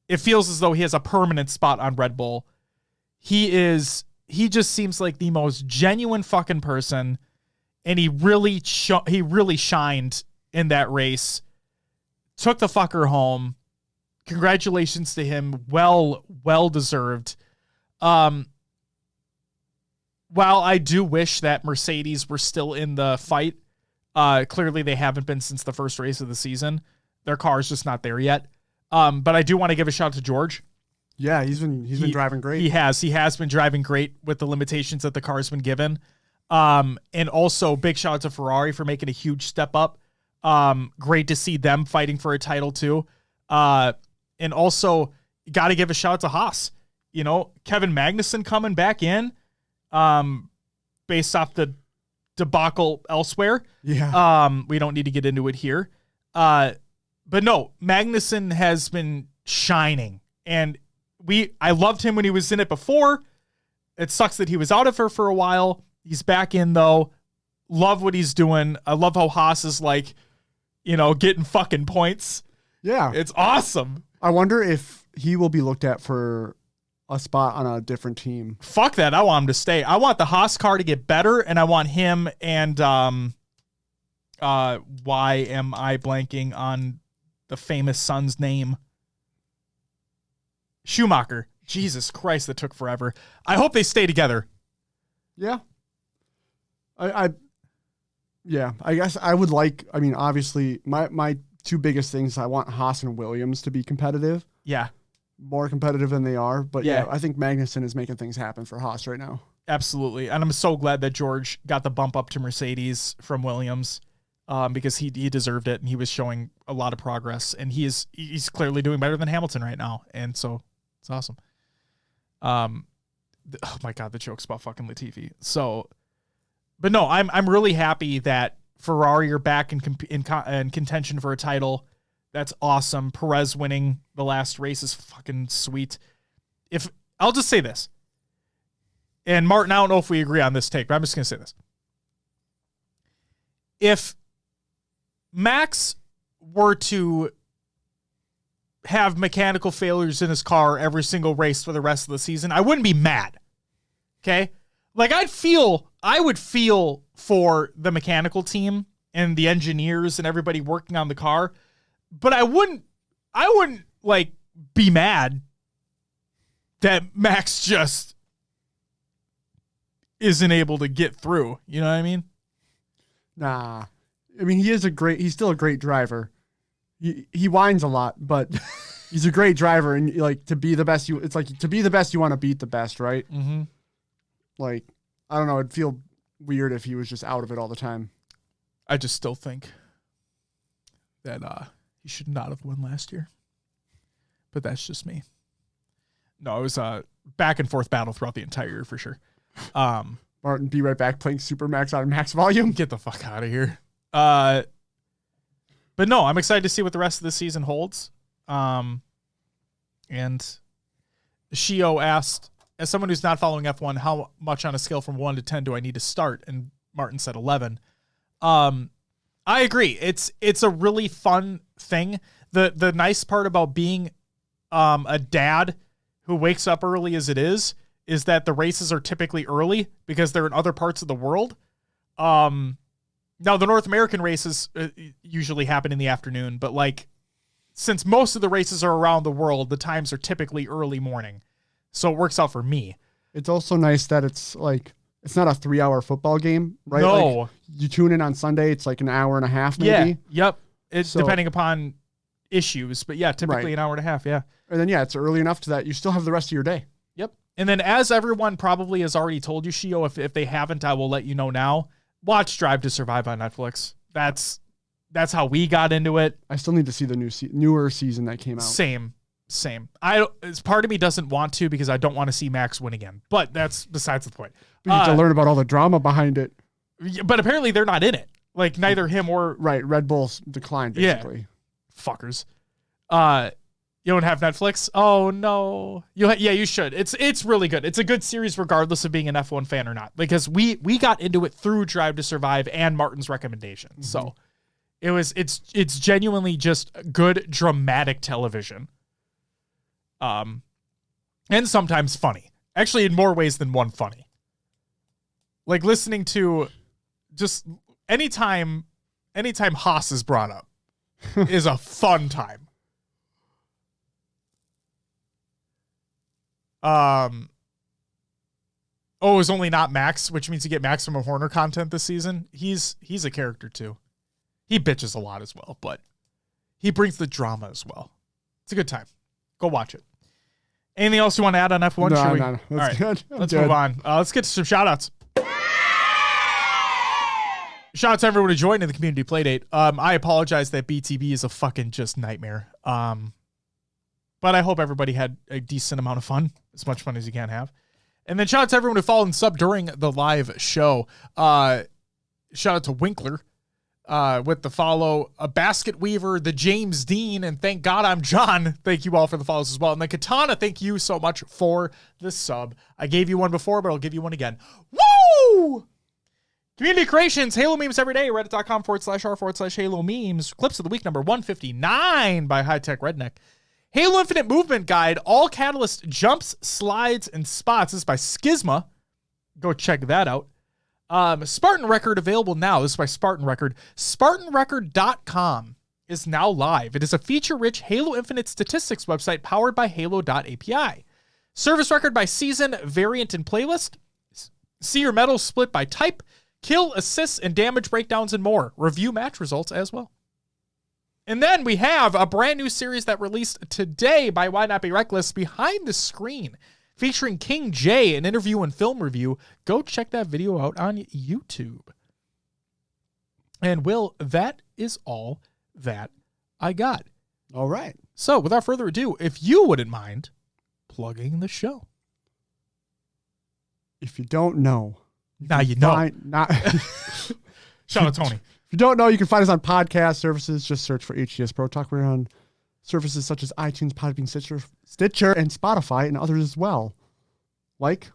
it feels as though he has a permanent spot on Red Bull, he just seems like the most genuine fucking person, and he really shined in that race. Took the fucker home. congratulations to him. Well deserved. While I do wish that Mercedes were still in the fight, clearly they haven't been since the first race of the season. Their car's just not there yet. But I do want to give a shout out to George. Yeah, he's been driving great. He has been driving great with the limitations that the car's been given. And also big shout out to Ferrari for making a huge step up. Great to see them fighting for a title too. And also got to give a shout out to Haas. You know, Kevin Magnussen coming back in, based off the debacle elsewhere. Yeah. We don't need to get into it here. But no, Magnussen has been shining, and I loved him when he was in it before. It sucks that he was out of her for a while. He's back in though. Love what he's doing. I love how Haas is like, you know, getting fucking points. Yeah. It's awesome. I wonder if he will be looked at for a spot on a different team. Fuck that. I want him to stay. I want the Haas car to get better, and I want him and why am I blanking on the famous son's name? Schumacher. Jesus Christ, that took forever. I hope they stay together. Yeah. I guess I would like, I mean, obviously my two biggest things, I want Haas and Williams to be competitive. Yeah. More competitive than they are. But Yeah. I think Magnussen is making things happen for Haas right now. Absolutely. And I'm so glad that George got the bump up to Mercedes from Williams, because he deserved it, and he was showing a lot of progress, and he's clearly doing better than Hamilton right now. And so it's awesome. Oh my God, the joke's about fucking Latifi. So, but no, I'm really happy that Ferrari are back in contention for a title. That's awesome. Perez winning the last race is fucking sweet. If I'll just say this, and Martin, I don't know if we agree on this take, but I'm just going to say this. If Max were to have mechanical failures in his car every single race for the rest of the season, I wouldn't be mad. Okay? Like I would feel for the mechanical team and the engineers and everybody working on the car, but I wouldn't like be mad that Max just isn't able to get through. You know what I mean? Nah. I mean, he's still a great driver. He whines a lot, but he's a great driver, and like to be the best it's like to be the best you want to beat the best, right? Mm-hmm. Like, I don't know, it'd feel weird if he was just out of it all the time. I just still think that he should not have won last year. But that's just me. No, it was a back and forth battle throughout the entire year for sure. Martin, be right back playing Super Max on max volume. Get the fuck out of here. But no, I'm excited to see what the rest of the season holds. And Shio asked, as someone who's not following F1, how much on a scale from 1 to 10 do I need to start? And Martin said 11. I agree. It's a really fun thing. The nice part about being a dad who wakes up early as it is that the races are typically early because they're in other parts of the world. Now the North American races usually happen in the afternoon, but like since most of the races are around the world, the times are typically early morning. So it works out for me. It's also nice that it's like, it's not a 3-hour football game, right? No. Like, you tune in on Sunday, it's like an hour and a half maybe. Yeah. Yep. It's depending upon issues, but yeah, typically an hour and a half. Yeah. And then, it's early enough to that you still have the rest of your day. Yep. And then as everyone probably has already told you, Shio, if they haven't, I will let you know now. Watch Drive to Survive on Netflix. That's how we got into it. I still need to see the newer season that came out. Same. Part of me doesn't want to because I don't want to see Max win again, but that's besides the point. We get to learn about all the drama behind it. But apparently they're not in it. Like neither him or Red Bull's declined basically. Yeah. Fuckers. You don't have Netflix? Oh no. You should. It's really good. It's a good series regardless of being an F1 fan or not, because we got into it through Drive to Survive and Martin's recommendation. Mm-hmm. So it's genuinely just good dramatic television. And sometimes funny. Actually, in more ways than one funny. Like listening to just anytime Haas is brought up is a fun time. Oh, it was only not Max, which means you get maximum Horner content this season. He's a character too. He bitches a lot as well, but he brings the drama as well. It's a good time. Go watch it. Anything else you want to add on F1? No. That's good. Let's move on. Let's get to some shout-outs. Shout out to everyone who joined in the community playdate. I apologize that BTB is a fucking just nightmare. But I hope everybody had a decent amount of fun, as much fun as you can have. And then shout out to everyone who followed and subbed during the live show. Shout out to Winkler with the follow, a Basket Weaver, the James Dean, and thank God I'm John. Thank you all for the follows as well. And then Katana, thank you so much for the sub. I gave you one before, but I'll give you one again. Woo! Community creations, Halo memes every day, reddit.com/r/Halo memes. Clips of the week number 159 by High Tech Redneck. Halo Infinite Movement Guide, all Catalyst jumps, slides, and spots. This is by Skizma. Go check that out. Spartan Record available now. This is by Spartan Record. SpartanRecord.com is now live. It is a feature-rich Halo Infinite statistics website powered by Halo.api. Service record by season, variant, and playlist. See your medals split by type. Kill, assists, and damage breakdowns and more. Review match results as well. And then we have a brand new series that released today by Why Not Be Reckless, Behind the Screen, featuring King J, an interview and film review. Go check that video out on YouTube. And Will, that is all that I got. All right. So without further ado, if you wouldn't mind plugging the show. If you don't know. Now you know. Shout out Tony. If you don't know, you can find us on podcast services. Just search for HCS Pro Talk. We're on services such as iTunes, Podbean, Stitcher, and Spotify, and others as well, like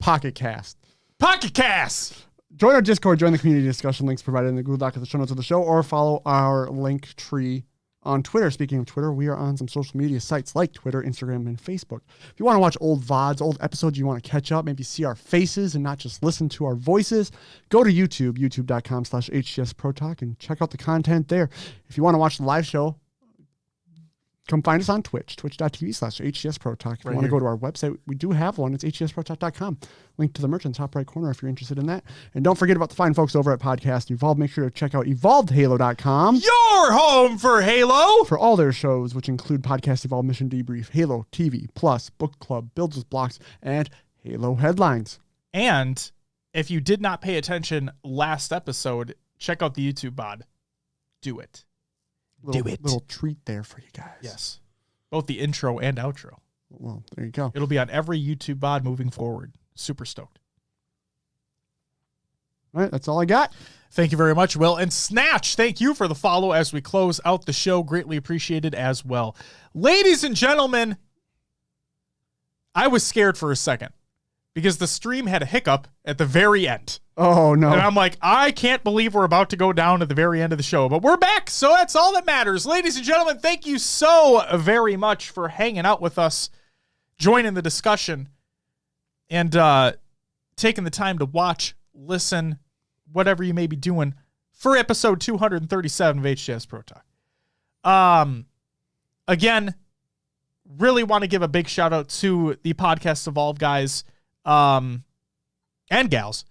Pocket Cast. Pocket Cast! Join our Discord. Join the community discussion. Links provided in the Google Doc of the show notes of the show, or follow our link tree on Twitter. Speaking of Twitter, we are on some social media sites like Twitter, Instagram, and Facebook. If you want to watch old VODs, old episodes you want to catch up, maybe see our faces and not just listen to our voices, go to YouTube, youtube.com/HCS Pro Talk, and check out the content there. If you want to watch the live show, come find us on Twitch, twitch.tv/HCS Pro Talk. If you want to go to our website, we do have one. It's hcsprotalk.com. Link to the merch in the top right corner if you're interested in that. And don't forget about the fine folks over at Podcast Evolve. Make sure to check out evolvedhalo.com. Your home for Halo! For all their shows, which include Podcast Evolve, Mission Debrief, Halo TV, Plus, Book Club, Builds with Blocks, and Halo Headlines. And if you did not pay attention last episode, check out the YouTube bod. Do it. Little treat there for you guys. Yes. Both the intro and outro. Well, there you go. It'll be on every YouTube bod moving forward. Super stoked. All right, that's all I got. Thank you very much, Will. And Snatch, thank you for the follow as we close out the show. Greatly appreciated as well. Ladies and gentlemen, I was scared for a second because the stream had a hiccup at the very end. Oh, no. And I'm like, I can't believe we're about to go down at the very end of the show, but we're back, so that's all that matters. Ladies and gentlemen, thank you so very much for hanging out with us, joining the discussion, and taking the time to watch, listen, whatever you may be doing for episode 237 of HCS Pro Talk. Again, really want to give a big shout out to the Podcast Evolve guys and gals.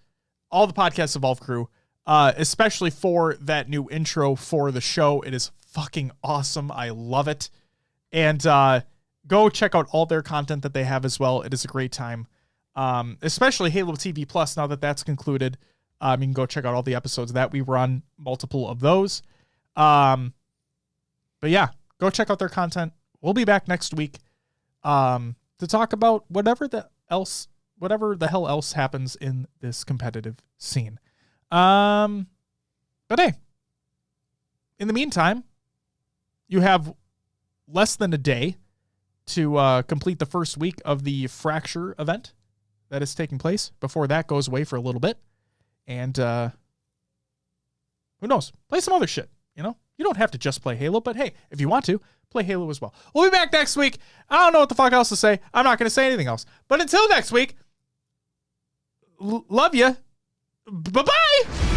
All the Podcast Evolve crew, especially for that new intro for the show. It is fucking awesome. I love it. And go check out all their content that they have as well. It is a great time, especially Halo TV Plus. Now that that's concluded, you can go check out all the episodes that we run, multiple of those. But yeah, go check out their content. We'll be back next week to talk about whatever the hell else happens in this competitive scene. But hey, in the meantime, you have less than a day to complete the first week of the Fracture event that is taking place before that goes away for a little bit. And who knows? Play some other shit, you know? You don't have to just play Halo, but hey, if you want to, play Halo as well. We'll be back next week. I don't know what the fuck else to say. I'm not going to say anything else. But until next week, love you. Bye-bye.